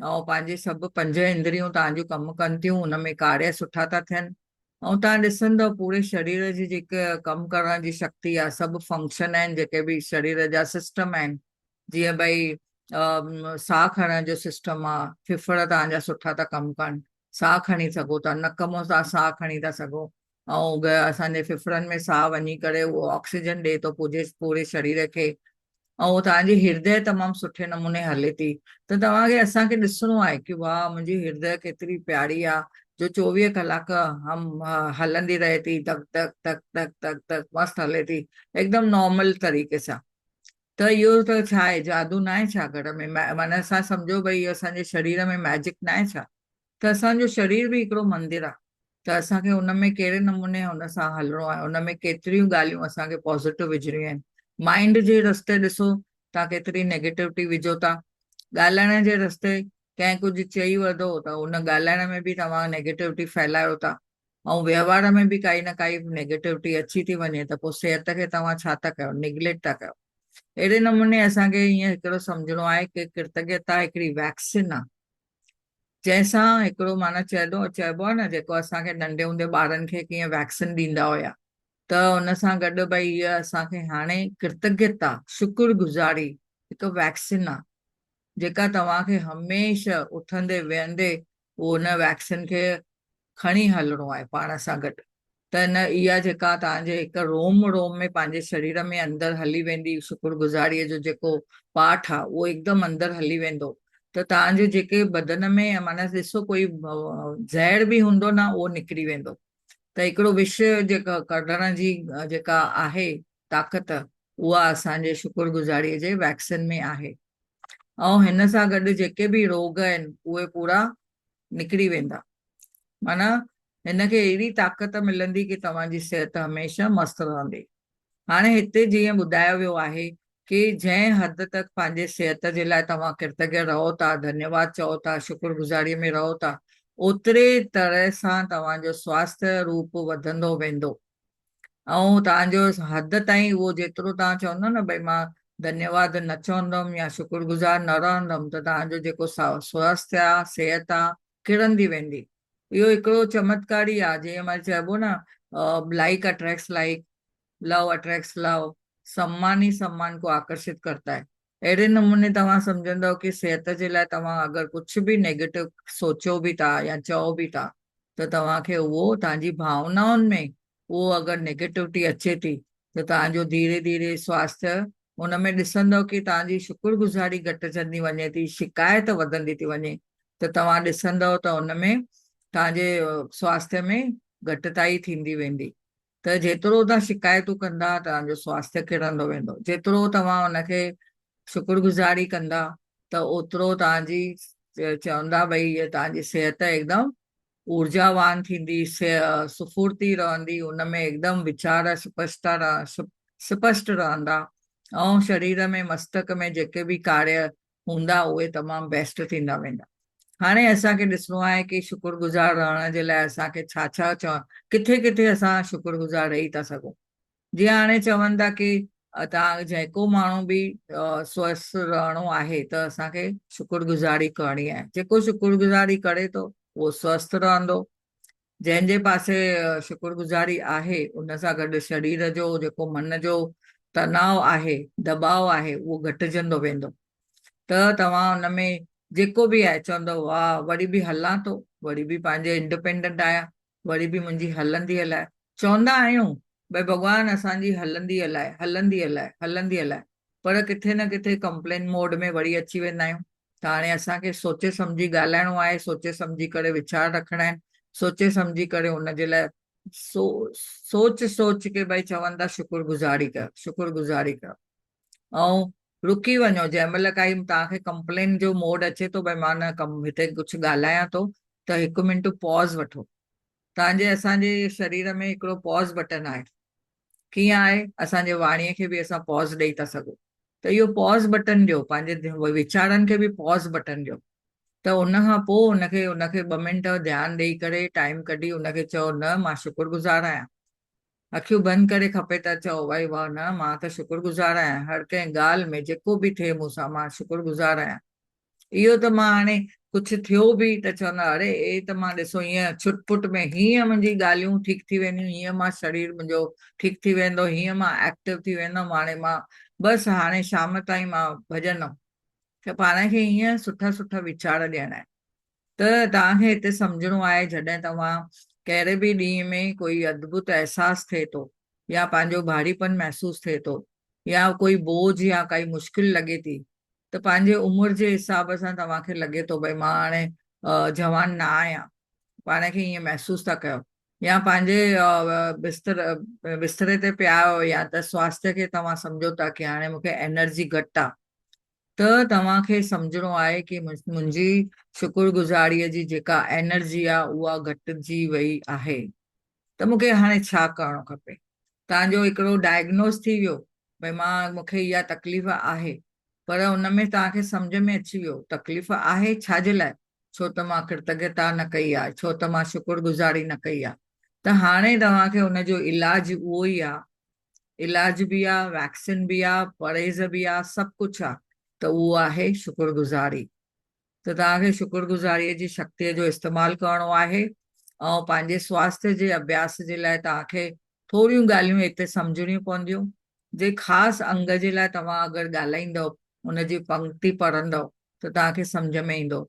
ऐं पंहिंजे सभु पंज इंद्रियूं तव्हांजूं कमु कनि थियूं, हुन में कार्य सुठा था थियनि। ऐं तव्हां ॾिसंदव पूरे शरीर जी जेके कमु करण जी शक्ति आहे, सभु फंक्शन आहिनि जेके बि शरीर जा सिस्टम आहिनि, जीअं भई साह खणण जो सिस्टम आहे, फिफड़ तव्हांजा सुठा था कमु कनि, साह खणी सघो था, नक मां तव्हां साह खणी था सघो, ऐं असांजे फिफड़नि में साह वञी करे उहो ऑक्सीजन ॾिए थो पूरे शरीर खे, ऐं तव्हांजी हृदय तमामु सुठे नमूने हले थी। त तव्हांखे असांखे ॾिसणो आहे कि वाह मुंहिंजी हृदय केतिरी प्यारी आहे, जो 24 कलाक हम हलंदी रहे थी, धक धक धक धक धक धक मस्तु हले थी एकदमि नॉर्मल तरीक़े सां। त इहो त छा आहे, जादू न आहे छा घर में? माना असां सम्झो भई इहो असांजे शरीर में मैजिक न आहे छा? त असांजो शरीर बि हिकिड़ो मंदिर आहे। त असांखे हुन में कहिड़े नमूने हुन सां हलणो आहे, हुन में केतिरियूं ॻाल्हियूं असांखे पॉज़िटिव विझणियूं आहिनि। माइंड जे रस्ते ॾिसो तव्हां केतिरी नेगेटिविटी विझो था, ॻाल्हाइण जे रस्ते कंहिं कुझु चई वठो त उन ॻाल्हाइण में बि तव्हां नेगेटिविटी फैलायो था, ऐं व्यवहार में बि काई न काई नेगेटिविटी अची थी वञे, त पोइ सिहत खे तव्हां छा था कयो, निग्लेक्ट था कयो। अहिड़े नमूने असांखे ईअं हिकिड़ो सम्झणो आहे कि कृतज्ञता हिकिड़ी वैक्सीन आहे, जंहिंसां हिकिड़ो माना चइबो आहे न, जेको असांखे नंढे हूंदे ॿारनि खे कीअं वैक्सीन ॾींदा हुया, त हुन सां गॾु भई इहा असांखे हाणे कृतज्ञता शुक्रगुज़ारी हिकु वैक्सीन आहे, जेका तव्हांखे हमेशह उथंदे वेहंदे उहो हुन वैक्सीन खे खणी हलणो आहे पाण सां गॾु। त न इहा जेका तव्हांजे हिकु रोम रोम में पंहिंजे शरीर में अंदरि हली वेंदी शुक्रगुज़ारीअ जो जेको पाठ आहे, उहो एकदमि अंदरि हली वेंदो। त तव्हांजे जेके बदन में माना ॾिसो कोई ज़हर बि हूंदो न, उहो निकिरी वेंदो। त हिकिड़ो विष जेका कढण जी जेका आहे ताक़त, उहा असांजे शुक्रगुज़ारीअ जे वैक्सीन में आहे। ऐं हिन सां गॾु जेके बि रोग आहिनि उहे पूरा निकिरी वेंदा। माना हिनखे अहिड़ी ताक़त मिलंदी कि तव्हांजी सिहत हमेशह मस्तु रहंदी। हाणे हिते जीअं ॿुधायो वियो आहे कि जंहिं हद तक पंहिंजे सिहत जे लाइ तव्हां कृतज्ञ रहो था, धन्यवाद चओ था, शुक्रगुज़ारीअ में रहो था, ओतिरे तरह सां तव्हांजो स्वास्थ्य रूप वधंदो वेंदो। ऐं तव्हांजो हद ताईं उहो जेतिरो तव्हां चवंदव न भई मां धन्यवाद न चवंदमि या शुक्रगुज़ार न रहंदमि, त तव्हांजो जेको स्वास्थ्य आहे, सिहत आहे, किरंदी वेंदी। इहो हिकिड़ो चमत्कार ई आहे, जीअं मां चइबो न like attracts like, love attracts love, सम्मान ही सम्मान को आकर्षित करता है। अहिड़े नमूने तव्हां सम्झंदव कि सिहत जे लाइ तव्हां अगरि कुझु बि नेगेटिव सोचो बि था या चओ बि था, त तव्हांखे उहो तव्हांजी भावनाउनि में उहो अगरि नेगेटिविटी अचे थी, त तव्हांजो धीरे धीरे स्वास्थ्य हुन में ॾिसंदव कि तव्हांजी शुक्रगुज़ारी घटिजंदी वञे थी, शिकायत वधंदी थी वञे, त तव्हां ॾिसंदव त हुन में तव्हांजे स्वास्थ्य में घटिताई थींदी वेंदी। त जेतिरो तव्हां शिकायतूं कंदा तव्हांजो स्वास्थ्य किरंदो वेंदो, जेतिरो तव्हां हुनखे शुक्रगुज़ारी कंदा त ओतिरो तव्हांजी चवंदा भई हीअ तव्हांजी सिहत एकदम ऊर्जावान थींदी, सुफुर्ती रहंदी, उनमें एकदम वीचार स्पष्ट रहंदा, ऐं शरीर में मस्तक में जेके बि कार्य हूंदा उहे तमामु बेस्ट थींदा वेंदा। हाणे असांखे ॾिसणो आहे कि शुक्रगुज़ार रहण जे लाइ असांखे छा छा किथे किथे असां शुक्रगुज़ार रही था सघूं। जीअं हाणे चवनि था कि तव्हां जेको माण्हू बि स्वस्थ रहणो आहे त असांखे शुक्रगुज़ारी करणी आहे। जेको शुक्रगुज़ारी करे थो उहो स्वस्थ रहंदो। जंहिंजे पासे शुक्रगुज़ारी आहे उन सां गॾु शरीर जो जेको मन जो तनाव आहे, दबाव आहे, उहो घटिजंदो वेंदो। त तव्हां हुन में जेको बि आहे चवंदो वाह वरी बि हलां थो, वरी बि पंहिंजे इंडिपेंडेंट आहियां, वरी बि मुंहिंजी हलंदी हलाए। चवंदा आहियूं भई भॻवानु असांजी हलंदी हलाए, हलंदी हलाए, हलंदी हलाए, पर किथे न किथे कंप्लेन मोड में वरी अची वेंदा आहियूं। त हाणे असांखे सोचे सम्झी ॻाल्हाइणो आहे, सोचे सम्झी करे वीचार रखणा आहिनि, सोचे सम्झी करे हुनजे लाइ सोच के भई चवनि था शुक्रगुज़ारी कर, शुक्रगुज़ारी कर। ऐं रुकी वञो जंहिं महिल काई तव्हांखे कंप्लेन जो मोड अचे थो भई मां न हिते कुझु ॻाल्हायां थो, त 1 मिंट पॉज़ वठो। तव्हांजे असांजे शरीर में हिकिड़ो पॉज़ बटन आहे। कीअं आहे, असांजे वाणीअ खे बि असां पॉज़ ॾेई था सघूं। त इहो पॉज़ बटन ॾियो, पंहिंजे वीचारनि खे बि पॉज़ बटन ॾियो। त उनखां पोइ उनखे 2 मिंट ध्यानु ॾेई करे टाइम कढी उनखे चओ न मां शुक्रगुज़ार आहियां। अखियूं बंदि करे खपे त चओ भई वाह न मां त शुक्रगुज़ार आहियां, हर कंहिं ॻाल्हि में जेको बि थिए मूंसां मां शुक्रगुज़ार आहियां। इहो त मां हाणे कुझु थियो बि त चवंदा अरे त मां ॾिसो हीअं छुटपुट में हीअं मुंहिंजी ॻाल्हियूं ठीकु थी वेंदियूं, हीअं मां शरीर मुंहिंजो ठीकु थी वेंदो, हीअं मां एक्टिव थी वेंदमि, हाणे मां बसि हाणे शाम ताईं मां भॼंदमि। त पाण खे हीअं सुठा सुठा वीचार ॾियणा आहिनि। त तव्हांखे हिते सम्झणो आहे जॾहिं तव्हां कहिड़े बि ॾींहं में कोई अद्भुत अहसासु थिए थो या पंहिंजो भारीपन महसूसु थिए थो या कोई बोझ या काई मुश्किल लॻे थी, त पंहिंजे उमिरि जे हिसाब सां तव्हांखे लॻे थो भई मां हाणे जवान न आहियां, पाण खे ईअं महसूसु था कयो, या पंहिंजे बिस्तरे ते पिया आहियो या त स्वास्थ्य खे तव्हां सम्झो था कि हाणे मूंखे एनर्जी घटि आहे, त तव्हांखे सम्झणो आहे कि मुंहिंजी शुक्रगुज़ारीअ जी जेका एनर्जी आहे उहा घटिजी वई आहे। त मूंखे हाणे छा करणो खपे। तव्हांजो हिकिड़ो डायग्नोस थी वियो भई मूंखे इहा तकलीफ़ आहे, पर हुन में तव्हांखे सम्झ में अची वियो तकलीफ़ आहे छाजे लाइ, छो त मां कृतज्ञता न कई आहे, छो त मां शुक्रगुज़ारी न कई आहे। त हाणे तव्हांखे हुनजो इलाज उहो ई आहे, इलाज बि आहे, वैक्सीन बि आहे, परहेज़ बि आहे, सभु कुझु आहे। त उहो आहे शुक्रगुज़ारी। त तव्हांखे शुक्रगुज़ारीअ जी शक्तिअ जो इस्तेमालु करणो आहे। ऐं पंहिंजे स्वास्थ्य जे अभ्यास जे लाइ तव्हांखे थोरियूं ॻाल्हियूं हिते सम्झणियूं पवंदियूं। जे ख़ासि अंग जे लाइ तव्हां अगरि ॻाल्हाईंदव, हुनजी पंक्ति पढ़ंदव त तव्हांखे सम्झ में ईंदो।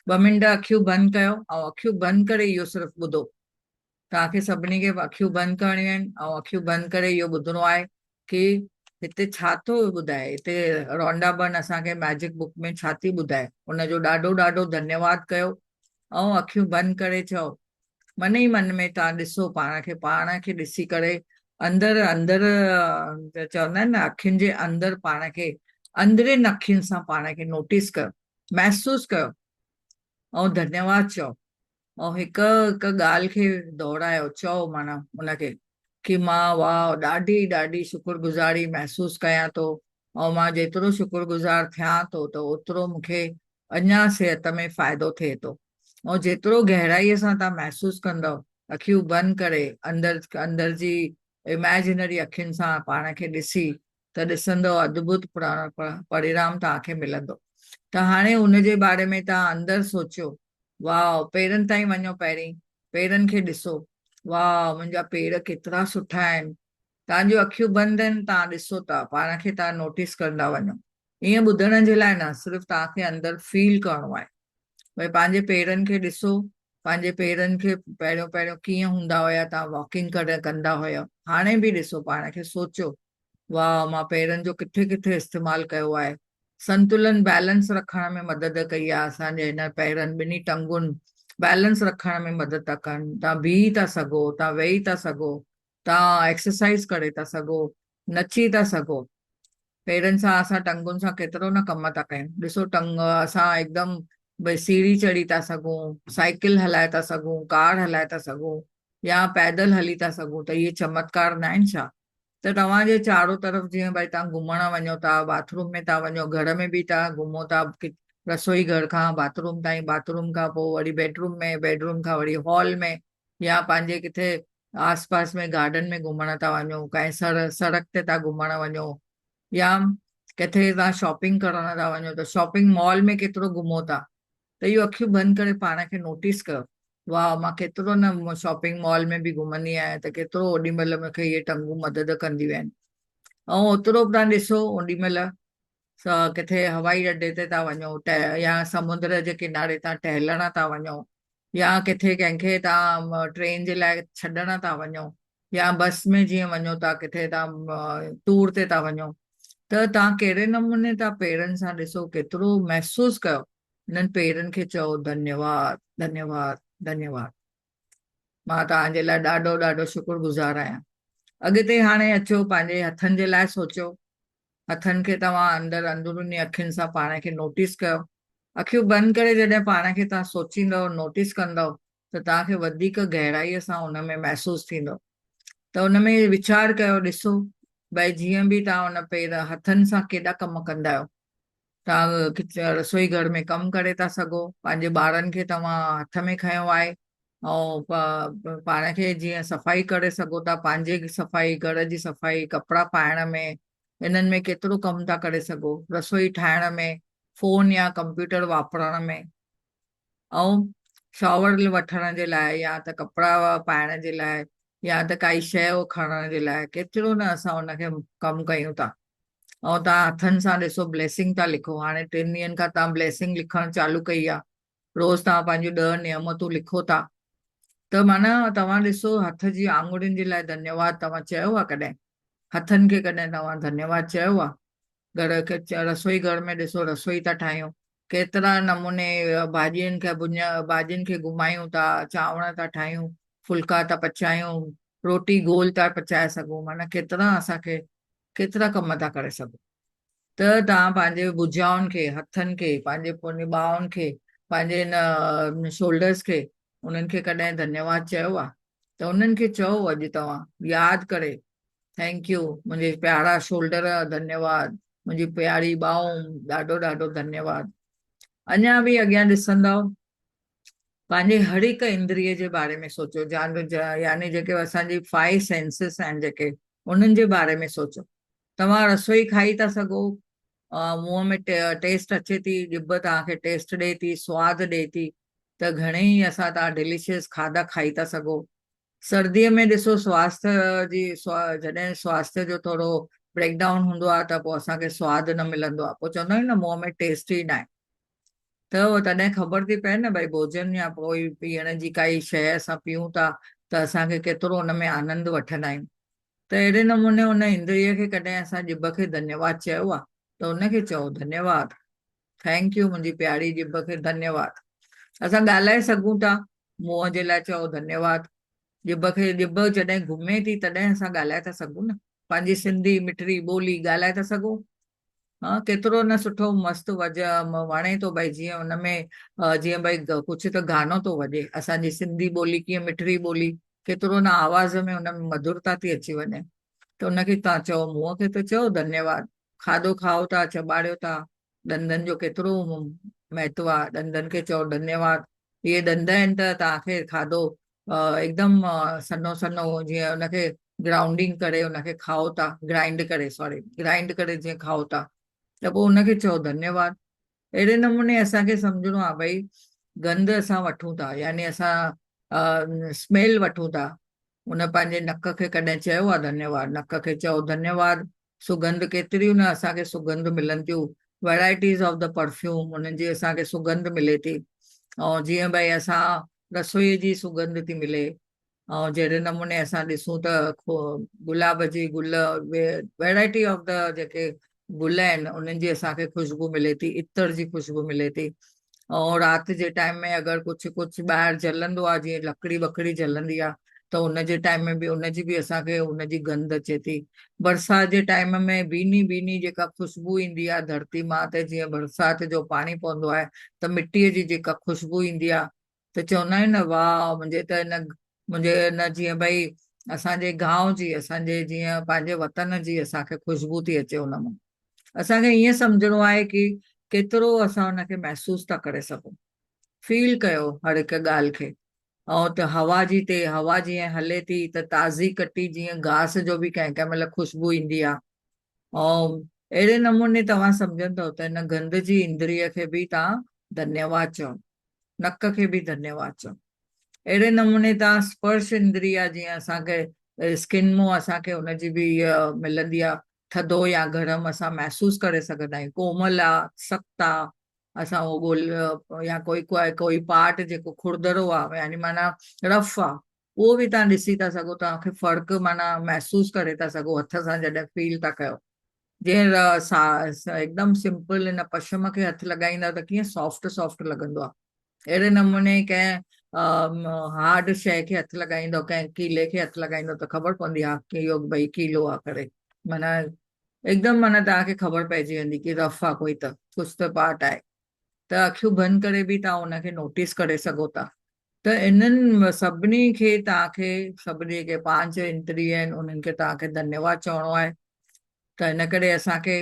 2 मिंट अखियूं बंदि कयो ऐं अखियूं बंदि करे इहो सिर्फ़ु ॿुधो। तव्हांखे सभिनी खे अखियूं बंदि करणियूं आहिनि ऐं अखियूं बंदि करे इहो ॿुधणो आहे कि हिते छा थो ॿुधाए, हिते रॉन्डा बर्न असांखे मैजिक बुक में छा थी ॿुधाए, हुनजो ॾाढो ॾाढो धन्यवाद कयो ऐं अखियूं बंदि करे चओ। मन ई मन में तव्हां ॾिसो पाण खे ॾिसी करे अंदरि अंदरि चवंदा आहिनि न अखियुनि जे अंदरि पाण खे अंदरिन अखियुनि सां पाण खे नोटिस कयो, महसूसु कयो ऐं धन्यवाद चओ। ऐं हिकु हिकु ॻाल्हि खे दोहरायो, चओ माना हुनखे कि मां वाह ॾाढी ॾाढी शुक्रगुज़ारी महसूसु कयां थो ऐं मां जेतिरो शुक्रगुज़ार थियां थो त ओतिरो मूंखे अञा सिहत में फ़ाइदो थिए थो। ऐं जेतिरो गहराईअ सां तव्हां महसूसु कंदव अखियूं बंदि करे अंदरि जी इमेजिनरी अखियुनि सां पाण खे ॾिसी त ॾिसंदव अद्भुत परिणाम तव्हांखे मिलंदो। त हाणे हुनजे बारे में तव्हां अंदरि सोचियो, वाह पेरनि ताईं वञो, पहिरीं पेरनि खे ॾिसो, वाह मुंहिंजा पेर केतिरा सुठा आहिनि। तव्हांजूं अखियूं बंदि आहिनि, तव्हां ॾिसो था, पाण खे तव्हां नोटिस कंदा वञो। ईअं ॿुधण जे लाइ न, सिर्फ़ु तव्हांखे अंदरि फील करणो आहे। भई पंहिंजे पेरनि खे ॾिसो, पंहिंजे पेरनि खे पहिरियों पहिरियों कीअं हूंदा हुया, तव्हां वॉकिंग कंदा हुया, हाणे बि ॾिसो, पाण खे सोचो वाह मां पेरनि जो किथे किथे इस्तेमालु कयो आहे। संतुलन बैलेंस रखण में मदद कई आहे, असांजे हिन पेरनि ॿिन्ही टंगुनि बैलेंस रखण में मदद था कनि। तव्हां बीही था सघो, तव्हां वेही था सघो, तव्हां एक्सरसाइज करे था सघो, नची था सघो। पेरनि सां असां टंगुनि सां केतिरो न कम था कयूं। ॾिसो टंग असां हिकदमि भई सीढ़ी चढ़ी था सघूं, साइकिल हलाए था सघूं, कार हलाए था सघूं, या पैदल हली था सघूं, त इहे चमत्कार न आहिनि छा? त तव्हांजे चारो तरफ़ जीअं भई तव्हां घुमण वञो था, बाथरूम में था वञो, घर में बि था घुमो था, रसोई घर खां बाथरूम ताईं, बाथरूम खां पोइ वरी बेडरूम में, बेडरूम खां वरी हॉल में, या पंहिंजे किथे आसपास में गार्डन में घुमण था वञो, कंहिं सड़क ते था घुमण वञो, या किथे तव्हां शॉपिंग करण था वञो त शॉपिंग मॉल में केतिरो घुमो था, त इहो अखियूं बंदि करे पाण खे नोटिस कयो। वाह, मां केतिरो न शॉपिंग मॉल में बि घुमंदी आहियां, त केतिरो ओॾी महिल मूंखे इहे टंगूं मदद कंदियूं आहिनि। ऐं ओतिरो बि तव्हां ॾिसो ओॾी महिल किथे हवाई अॾे ते था वञो, या समुंड जे किनारे तां टहलण था वञो, या किथे कंहिंखे तव्हां ट्रेन जे लाइ छॾण था वञो, या बस में जीअं वञो था किथे तव्हां टूर ते था वञो, त तव्हां कहिड़े नमूने था पेरनि सां ॾिसो, केतिरो महसूसु कयो। हिननि पेरनि खे चओ धन्यवाद, धन्यवाद, धन्यवाद। मां तव्हांजे लाइ ॾाढो ॾाढो शुक्रगुज़ार आहियां। अॻिते हाणे अचो पंहिंजे हथनि जे लाइ सोचो। हथनि खे तव्हां अंदरूनी अखियुनि सां पाण खे नोटिस कयो। अखियूं बंदि करे जॾहिं पाण खे तव्हां सोचींदव, नोटिस कंदव, त तव्हांखे वधीक गहराईअ सां हुन में महसूसु थींदो। त हुन में वीचार कयो, ॾिसो भई जीअं बि तव्हां हुन हथनि सां केॾा कम कंदा आहियो। तव्हां रसोई घर में कमु करे था सघो, पंहिंजे ॿारनि खे तव्हां हथ में खयो आहे, ऐं पाण खे जीअं सफ़ाई करे सघो था, पंहिंजे सफ़ाई, घर जी सफ़ाई, कपिड़ा पाइण में, इन्हनि में केतिरो कमु था करे सघो, रसोई ठाहिण में, फोन या कंप्यूटर वापरण में, ऐं शॉवर वठण जे लाइ, या त कपिड़ा पाइण जे लाइ, या त काई शइ खणण जे लाइ, केतिरो न असां हुनखे कमु कयूं था। ऐं तव्हां हथनि सां ॾिसो ब्लेसिंग था लिखो। हाणे 3 ॾींहंनि खां तव्हां ब्लेसिंग लिखणु चालू कई आहे। रोज़ तव्हां पंहिंजूं 10 नियमतूं लिखो था। त माना तव्हां ॾिसो, हथ जी आङुरियुनि जे लाइ धन्यवाद तव्हां चयो आहे कॾहिं? हथनि खे कॾहिं तव्हां धन्यवाद चयो आहे? घर खे रसोई घर में ॾिसो, रसोई था ठाहियूं, केतिरा नमूने भाॼियुनि खे भाॼियुनि खे घुमायूं था, चांवर था ठाहियूं, फुल्का था पचायूं, रोटी गोल था पचाए सघूं, माना केतिरा असांखे केतिरा कम था करे सघूं। त तव्हां पंहिंजे भुजाउनि खे, हथनि खे, पंहिंजे ॿाहुनि खे, पंहिंजे हिन शोल्डर्स खे, उन्हनि खे कॾहिं धन्यवाद चयो आहे? त उन्हनि खे चओ अॼु तव्हां यादि करे, थैंक यू मुंहिंजे प्यारा शोल्डर, धन्यवाद मुंहिंजी प्यारी ॿाहूं, ॾाढो ॾाढो धन्यवाद। अञा बि अॻियां ॾिसंदव, पंहिंजे हर हिकु इंद्रिय जे बारे में सोचो, यानी जेके असांजी 5 सेंसिस आहिनि जेके, उन्हनि जे बारे में सोचो। तव्हां रसोई खाई था सघो, मुंहं में टेस्ट अचे थी, ॼिभ तव्हांखे टेस्ट ॾिए थी, स्वादु ॾिए थी, त घणेई असां तव्हां डिलीशियस खाधा खाई था सघो। सर्दीअ में ॾिसो, जॾहिं स्वास्थ्य जो थोरो ब्रेकडाउन हूंदो आहे, त पोइ असांखे स्वादु न मिलंदो आहे, पोइ चवंदा आहियूं न मुंहं में टेस्ट ई न आहे। त तॾहिं ख़बर थी पए न, भई भोजन या पोइ पीअण जी काई शइ असां पीऊं था, त असांखे केतिरो हुन में आनंद वठंदा आहियूं। त अहिड़े नमूने हुन इंद्रिय खे कॾहिं असां ॼिभ खे धन्यवाद चयो आहे? त हुनखे चओ धन्यवाद, थैंक यू मुंहिंजी प्यारी ॼिभ खे धन्यवाद। असां ॻाल्हाए सघूं था, मुंहं जे लाइ चओ धन्यवाद। ॼिभ जॾहिं घुमे थी, तॾहिं असां ॻाल्हाए था सघूं न, पंहिंजी सिंधी मिठड़ी ॿोली ॻाल्हाए था सघूं। हा, केतिरो न सुठो मस्तु वणे थो भई, जीअं हुनमें जीअं भई कुझु त गानो थो वॼे, असांजी सिंधी ॿोली कीअं मिठड़ी ॿोली, केतिरो न आवाज़ में हुनमें मधुरता थी अची वञे। त हुनखे तव्हां चओ, मुंहं खे त चओ धन्यवाद। खाधो खाओ था, चॿाड़ियो था, ॾंदनि जो केतिरो महत्व आहे, ॾंदनि खे चओ धन्यवाद। इहे ॾंद आहिनि त तव्हांखे खाधो एकदमि सन्हो सन्हो, जीअं हुनखे ग्राउंडिंग करे हुनखे खाओ था, ग्राइंड करे, सॉरी, ग्राइंड करे जीअं खाओ था, त पोइ हुनखे चओ धन्यवाद। अहिड़े नमूने असांखे सम्झणो आहे भई, गंध असां वठूं था, यानी असां स्मेल वठूं था, हुन पंहिंजे नक खे कॾहिं चयो आहे धन्यवाद? नक खे चओ धन्यवाद। सुगंध केतिरियूं न असांखे सुगंध मिलनि थियूं, वैराइटीज़ ऑफ द परफ्यूम, हुननि जी असांखे सुगंध मिले थी। ऐं जीअं भई असां रसोईअ जी सुगंध थी मिले, ऐं जहिड़े नमूने असां ॾिसूं त गुलाब जी गुल, वैराइटी ऑफ द जेके गुल आहिनि, उन्हनि जी असांखे ख़ुशबू मिले थी, इतर जी ख़ुशबू मिले थी। ऐं राति जे टाइम में अगरि कुझु कुझु ॿाहिरि जलंदो आहे, जीअं लकड़ी वकड़ी जलंदी आहे, त उनजे टाइम में बि उनजी बि असांखे उनजी गंध अचे थी। बरसाति जे टाइम में भीनी भीनी जेका ख़ुशबू ईंदी आहे धरती मां ते, जीअं बरसाति जो पाणी पवंदो आहे त मिटीअ जी जेका ख़ुशबू ईंदी आहे, त चवंदा आहियूं न, वाह, मुंहिंजे जीअं भई असांजे गांव जी, असांजे जीअं पंहिंजे वतन जी असांखे ख़ुशबू थी अचे हुन मां। असांखे ईअं सम्झणो आहे की केतिरो असां हुनखे महसूस था करे सघूं, फील कयो हर हिकु ॻाल्हि खे। ऐं त हवा जीअं हले थी त ताज़ी कटी जीअं घास जो बि कंहिं कंहिं महिल ख़ुशबू ईंदी आहे। ऐं अहिड़े नमूने तव्हां सम्झंदव त हिन गंध जी इंद्रिय खे बि तव्हां धन्यवाद चओ, नक खे बि धन्यवाद चओ। अहिड़े नमूने तव्हां स्पर्श इंद्रिय, जीअं असांखे स्किन मां असांखे हुनजी बि मिलंदी आहे, थधो या गरम असां महसूस करे सघंदा आहियूं, कोमल आहे, सख़्तु आहे, असां उहो या कोई पार्ट जेको खुरदरो आहे, यानी माना रफ आहे, उहो बि तव्हां ॾिसी था सघो, तव्हांखे फ़र्क़ु माना महसूस करे था सघो हथ सां जॾहिं फील था कयो। जीअं हिकदमि सिंपल हिन पशम खे हथु लॻाईंदा त कीअं सॉफ्ट सॉफ्ट लॻंदो आहे। अहिड़े नमूने कंहिं हार्ड शइ खे हथु लॻाईंदो, कंहिं कीले खे हथु लॻाईंदो त ख़बर पवंदी आहे की इहो भई कीलो आहे करे, माना एकदमि माना तव्हांखे ख़बर पइजी वेंदी की रफ आहे कोई, त कुझु त पार्ट आहे। त अखियूं बंदि करे बि तव्हां हुनखे नोटिस करे सघो था। त इन्हनि सभिनी खे तव्हांखे, सभिनी के पंज इंद्रिय आहिनि, उन्हनि खे तव्हांखे धन्यवाद चवणो आहे। त हिन करे असांखे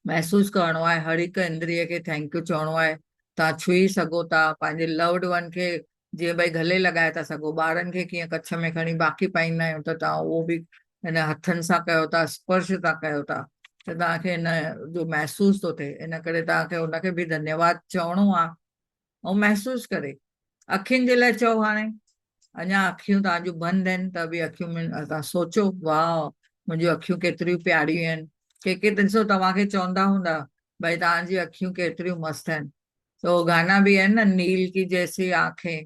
महसूस करणो आहे, हर हिकु इंद्रिय खे थैंक यू चवणो आहे। तव्हां छुई सघो था पंहिंजे लव्ड वन खे, जीअं भई गले लॻाए था सघो, ॿारनि खे कीअं कच्छ में खणी बाकी पाईंदा आहियूं, त तव्हां उहो बि हिन हथनि सां कयो था, स्पर्श था कयो था, त तव्हांखे हिन जो महसूस थो थिए। इन करे तव्हांखे हुनखे बि धन्यवाद चवणो आहे ऐं महसूस करे। अखियुनि जे लाइ चओ, हाणे अञा अखियूं तव्हांजूं बंदि आहिनि त बि अखियूं में तव्हां सोचो, वाह, मुंहिंजियूं अखियूं केतिरियूं प्यारियूं आहिनि। के ॾिसो तव्हांखे चवंदा हूंदा भई तव्हांजी अखियूं केतिरियूं मस्तु आहिनि। त उहो गाना बि आहिनि न, नील की जैसी आंखें।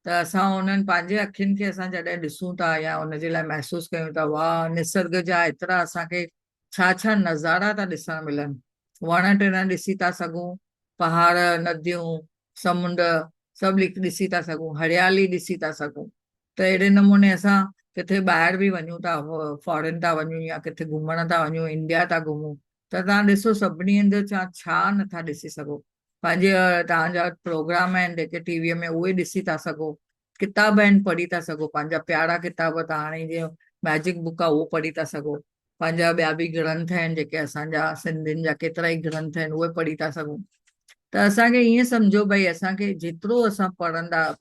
त असां हुननि पंहिंजे अखियुनि खे असां जॾहिं ॾिसूं था या हुनजे लाइ महसूस कयूं था, वाह, निसर्ग जा एतिरा असांखे छा छा नज़ारा था ॾिसण मिलनि। वण टिण ॾिसी था सघूं, पहाड़, नदियूं, समुंड, सभु ॾिसी था सघूं, हरियाली ॾिसी था सघूं। त अहिड़े नमूने असां किथे ॿाहिरि बि वञूं था, फॉरेन था वञूं या किथे घुमण था वञूं, इंडिया था घुमूं, त तव्हां ॾिसो सभिनी हंधि छा नथा ॾिसी सघो। पंहिंजे तव्हांजा प्रोग्राम आहिनि जेके टीवीअ में, उहे ॾिसी था सघो, किताब आहिनि पढ़ी था सघो, पंहिंजा प्यारा किताब, तव्हां हाणे जीअं मैजिक बुक आहे उहो पढ़ी था सघो, पंहिंजा ॿिया बि ग्रंथ आहिनि जेके असांजा सिंधियुनि जा केतिरा ई ग्रंथ आहिनि, उहे पढ़ी था सघूं। त असांखे ईअं सम्झो भई असांखे जेतिरो असां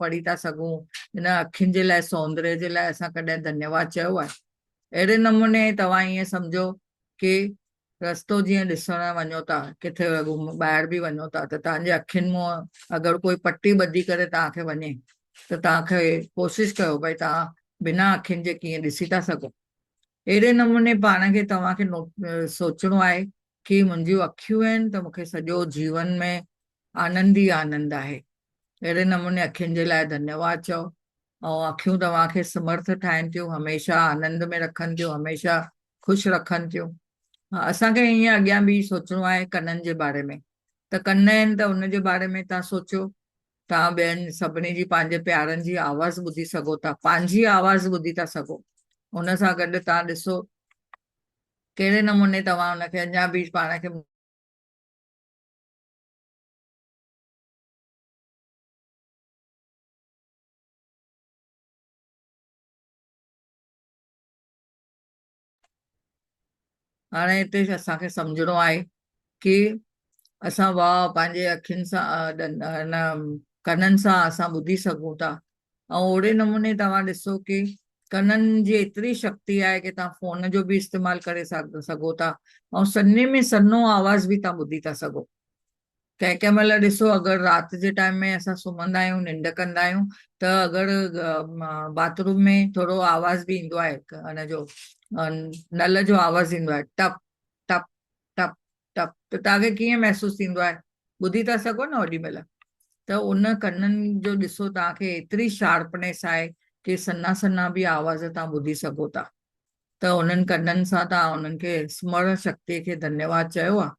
पढ़ी था सघूं, हिन अखियुनि जे लाइ, सौंदर्य जे लाइ असां कॾहिं धन्यवाद चयो आहे? अहिड़े नमूने तव्हां ईअं सम्झो की रस्तो जीअं ॾिसण वञो था, किथे ॿाहिरि बि वञो था, त तव्हांजे अखियुनि मां अगरि कोई पटी ॿधी करे तव्हांखे वञे, त तव्हांखे कोशिशि कयो भई तव्हां बिना अखियुनि जे कीअं ॾिसी था सघो। अहिड़े नमूने पाण खे तव्हांखे सोचणो आहे की मुंहिंजियूं अखियूं आहिनि त मूंखे सॼो जीवन में आनंद ई आनंद आहे। अहिड़े नमूने अखियुनि जे लाइ धन्यवाद चओ। ऐं अखियूं तव्हांखे समर्थ ठाहिनि थियूं, हमेशह आनंद में रखनि थियूं, हमेशह ख़ुशि रखनि थियूं। असांखे ईअं अॻियां बि सोचणो आहे कननि जे बारे में। त कन आहिनि त उनजे बारे में तव्हां सोचो, तव्हां ॿियनि सभिनी जी, पंहिंजे प्यारनि जी आवाज़ ॿुधी सघो था, पंहिंजी आवाज़ ॿुधी था सघो। हुन सां गॾु तव्हां ॾिसो कहिड़े नमूने तव्हां हुनखे अञा बि पाण खे हाणे हिते असांखे सम्झणो आहे की असां वाह पंहिंजे अखियुनि सां हिन कननि सां असां ॿुधी सघूं था। ऐं ओड़े नमूने तव्हां ॾिसो की कननि जी एतिरी शक्ति आहे की तव्हां फ़ोन जो बि इस्तेमालु करे सघो था, ऐं सन्हे में सन्हो आवाज़ बि तव्हां ॿुधी था सघो। कंहिं कंहिं महिल ॾिसो, अगरि राति जे टाइम में असां सुम्हंदा आहियूं, निंड कंदा आहियूं, त अगरि बाथरूम में थोरो आवाज़ बि ईंदो आहे, हुनजो नल जो आवाज़ ईंदो आहे, टप टप टप टप, त तव्हांखे कीअं महसूस थींदो आहे? ॿुधी था सघो न ओॾी महिल। त उन कननि जो ॾिसो तव्हांखे एतिरी शार्पनेस आहे की सन्हा सन्हा बि आवाज़ तव्हां ॿुधी सघो था। त उन्हनि कननि सां तव्हां उन्हनि खे स्मरण शक्तिअ खे धन्यवाद चयो आहे।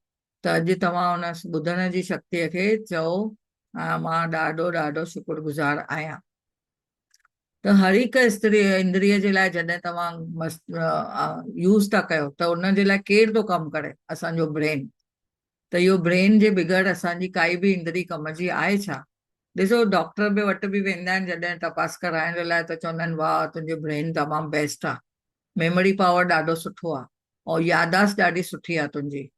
त अॼु तव्हां हुन ॿुधण जी शक्तिअ खे चओ, मां ॾाढो ॾाढो शुक्रगुज़ार आहियां। त हर हिक स्त्री इंद्रिय जे लाइ जॾहिं तव्हां मस्त यूज़ था कयो त उन जे लाइ केरु थो कमु करे? असांजो ब्रेन। त इहो ब्रेन जे बिगड़ असांजी काई बि इंद्री कम जी आहे छा? ॾिसो, डॉक्टर बि वटि बि वेंदा आहिनि जॾहिं तपास कराइण जे लाइ, त चवंदा आहिनि वाह तुंहिंजो ब्रेन तमामु बेस्ट आहे, मेमोरी पावर ॾाढो सुठो आहे, ऐं यादाश्त ॾाढी सुठी आहे तुंहिंजी।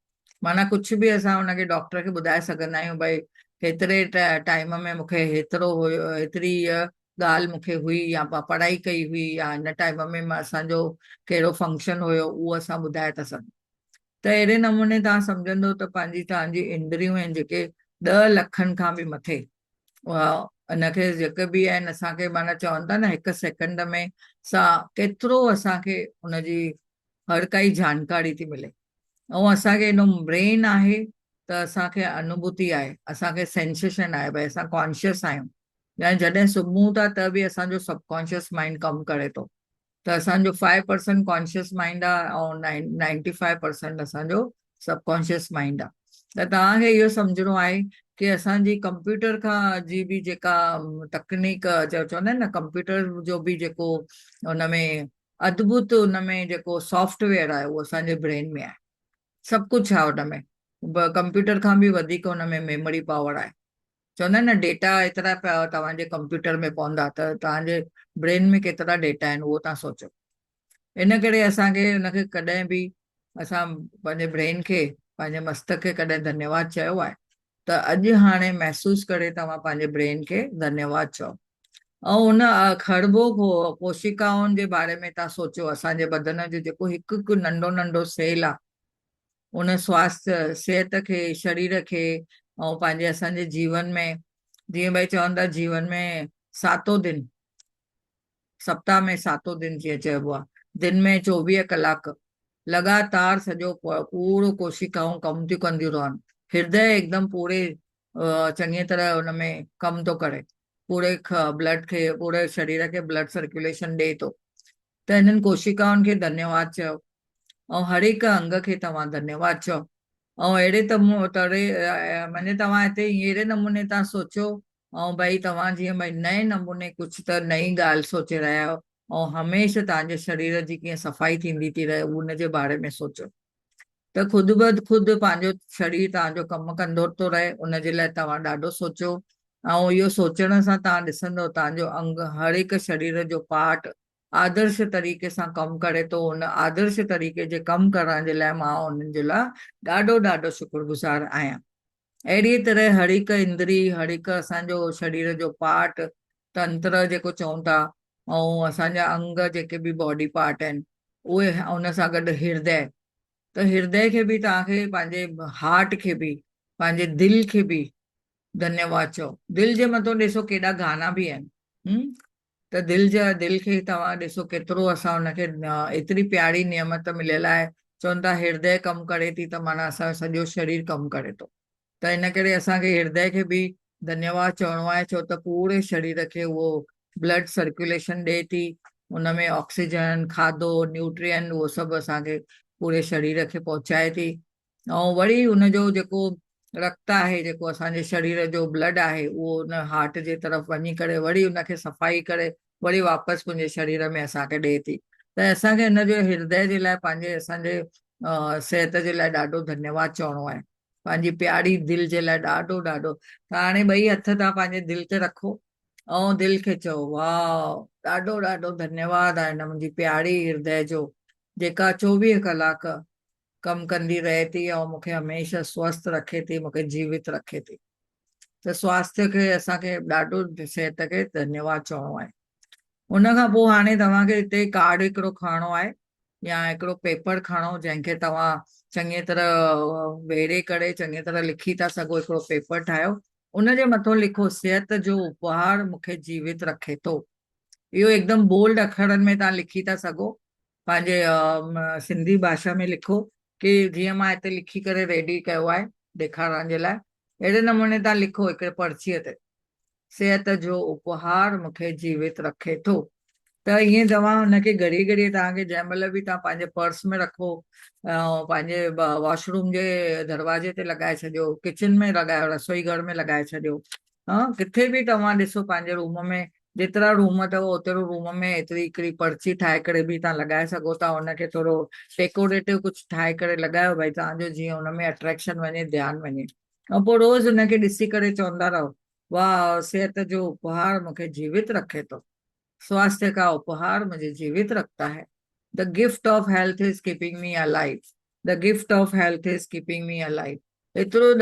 माना कुझु बि असां हुनखे डॉक्टर खे ॿुधाए सघंदा आहियूं भई हेतिरे टाइम में मूंखे हेतिरो हुयो, हेतिरी ॻाल्हि मूंखे हुई, या पढ़ाई कई हुई, या हिन टाइम में असांजो कहिड़ो फंक्शन हुयो, उहो असां ॿुधाए था सघूं। त अहिड़े नमूने तव्हां सम्झंदो त पंहिंजी तव्हांजी इंद्रियूं आहिनि जेके 10 लखनि खां बि मथे, हिनखे जेके बि आहिनि असांखे माना चवनि था न हिकु सेकंड में केतिरो असांखे हुनजी हर काई जानकारी थी मिले। ऐं असांखे हेॾो ब्रेन आहे त असांखे अनुभूति आहे, असांखे सेंसेशन आहे, भई असां कॉन्शियस आहियूं। या जॾहिं सुम्हूं था त बि असांजो सबकॉन्शियस माइंड कमु करे थो। त असांजो 5% कॉन्शियस माइंड आहे ऐं 95% असांजो सबकॉन्शियस माइंड आहे। त तव्हांखे इहो सम्झणो आहे की असांजी कंप्यूटर खां जी बि जेका तकनीक चवंदा आहिनि न, कंप्यूटर जो बि जेको हुनमें अद्भुत हुनमें जेको सॉफ्टवेयर आहे उहो असांजे ब्रेन में आहे। सभु कुझु आहे हुनमें। कंप्यूटर खां बि वधीक हुनमें मेमोरी पावर आहे। चवंदा आहिनि न डेटा एतिरा पिया तव्हांजे कंप्यूटर में पवंदा त तव्हांजे ब्रेन में केतिरा डेटा आहिनि उहो तव्हां सोचो। इन करे असांखे हुनखे कॾहिं बि असां पंहिंजे ब्रेन खे, पंहिंजे मस्तक खे कॾहिं धन्यवाद चयो आहे त अॼु हाणे महसूसु करे तव्हां पंहिंजे ब्रेन खे धन्यवाद चओ। ऐं हुन खरबो कोशिकाउनि जे बारे में तव्हां सोचो। असांजे बदन जो जेको हिकु हिकु नंढो नंढो सेल आहे, उन स्वास्थ्य सिहत खे, शरीर खे, ऐं पंहिंजे असांजे जीवन में, जीअं भई चवनि था जीवन में सातो दिन, सप्ताह में सातो दिन जीअं चइबो आहे, दिन में 24 कलाक लगातार सॼो पूरो कोशिकाऊं कमु थियूं कंदियूं रहनि। हृदय एकदमि पूरे चङी तरह हुनमें कमु थो करे, पूरे ब्लड खे, पूरे शरीर खे ब्लड सर्कुलेशन ॾिए थो। त हिननि कोशिकाउनि खे धन्यवाद चयो, ऐं हर हिकु अंग खे तव्हां धन्यवाद चओ। ऐं अहिड़े तरह माने तव्हां हिते अहिड़े नमूने तव्हां सोचो, ऐं भई तव्हां जीअं भई नए नमूने कुझु त नई ॻाल्हि सोचे रहिया आहियो, ऐं हमेशह तव्हांजे शरीर जी कीअं सफ़ाई थींदी थी रहे उन जे बारे में सोचो। त ख़ुदि ब ख़ुदि पंहिंजो शरीर तव्हांजो कमु कंदो थो रहे, उनजे लाइ तव्हां ॾाढो सोचो। ऐं इहो सोचण सां तव्हां ॾिसंदव तव्हांजो अंग, हर हिकु शरीर जो पार्ट आदर्श तरीक़े सां कमु करे थो। उन आदर्श तरीक़े जे कमु करण जे लाइ मां उन्हनि जे लाइ ॾाढो ॾाढो शुक्रगुज़ार आहियां। अहिड़ी तरह हर हिकु इंद्री, हर हिकु असांजो शरीर जो पार्ट, तंत्र जेको चऊं था, ऐं असांजा अंग जेके बि बॉडी पार्ट आहिनि उहे, उन सां गॾु हृदय, त हृदय खे बि तव्हांखे पंहिंजे हार्ट खे बि, पंहिंजे दिलि खे बि धन्यवाद चओ। दिलि जे मथां ॾिसो केॾा गाना बि आहिनि। त दिलि खे तव्हां ॾिसो केतिरो असां हुनखे एतिरी प्यारी नियमत मिलियल आहे। चवनि था हृदय कमु करे थी त माना असांजो सॼो शरीर कमु करे थो। त इन करे असांखे हृदय खे बि धन्यवाद चवणो आहे, छो त पूरे शरीर खे उहो ब्लड सर्कुलेशन ॾिए थी। उनमें ऑक्सीजन, खाधो, न्यूट्रिएंट उहो सभु असांखे पूरे शरीर खे पहुचाए थी। ऐं वरी हुनजो जेको रक्त आहे, जेको असांजे शरीर जो ब्लड आहे, उहो उन हार्ट जे तरफ़ वञी करे वरी उनखे सफ़ाई करे वरी वापसि मुंहिंजे शरीर में असांखे ॾिए थी। त असांखे हिनजो हृदय जे लाइ, पंहिंजे असांजे सिहत जे लाइ ॾाढो धन्यवाद चवणो आहे। पंहिंजी प्यारी दिलि जे लाइ ॾाढो ॾाढो। त हाणे ॿई हथ तव्हां पंहिंजे दिलि ते रखो ऐं दिलि खे चओ वाह ॾाढो ॾाढो धन्यवाद आहे हिन मुंहिंजी प्यारी हृदय जो, जेका 24 कलाक कमु कंदी रहे थी ऐं मूंखे हमेशह स्वस्थ रखे थी, मूंखे जीवित रखे थी। त स्वास्थ्य खे असांखे ॾाढो, सिहत खे धन्यवाद चवणो आहे। उन खां पोइ हाणे तव्हांखे हिते कार्ड हिकिड़ो खणणो आहे, या हिकिड़ो पेपर खणो जंहिंखे तव्हां चङी तरह वेड़े करे चङी तरह लिखी था सघो। हिकिड़ो पेपर ठाहियो, उनजे मथां लिखो सिहत जो उपहार मूंखे जीवित रखे थो। इहो एकदमि बोल्ड अखरनि में तव्हां लिखी था सघो, पंहिंजे सिंधी भाषा में लिखो, की जीअं मां हिते लिखी करे रेडी कयो आहे ॾेखारण जे लाइ। अहिड़े नमूने तव्हां लिखो हिकिड़े पर्चीअ ते, सिहत जो उपहार मूंखे जीवित रखे थो। त ईअं तव्हां हुनखे घड़ी घड़ी तव्हांखे जंहिं महिल बि तव्हां पंहिंजे पर्स में रखो, पंहिंजे वॉशरूम जे दरवाजे ते लॻाए छॾियो, किचन में लॻायो, रसोई घर में लॻाए छॾियो, किथे बि तव्हां ॾिसो पंहिंजे रूम में जेतिरा रूम अथव ओतिरो रूम में एतिरी हिकिड़ी पर्ची ठाहे करे बि तव्हां लॻाए सघो था। हुनखे थोरो डेकोरेटिव कुझु ठाहे करे लॻायो भई तव्हांजो जीअं हुनमें अट्रैक्शन वञे, ध्यानु वञे। ऐं पोइ रोज़ हुनखे ॾिसी करे चवंदा रहो, वाह सिहत जो उपहार मूंखे जीवित रखे थो, स्वास्थ्य का उपहार मुझे जीवित रखता है। The gift of health is keeping me alive. The gift of health is keeping me alive. एतिरो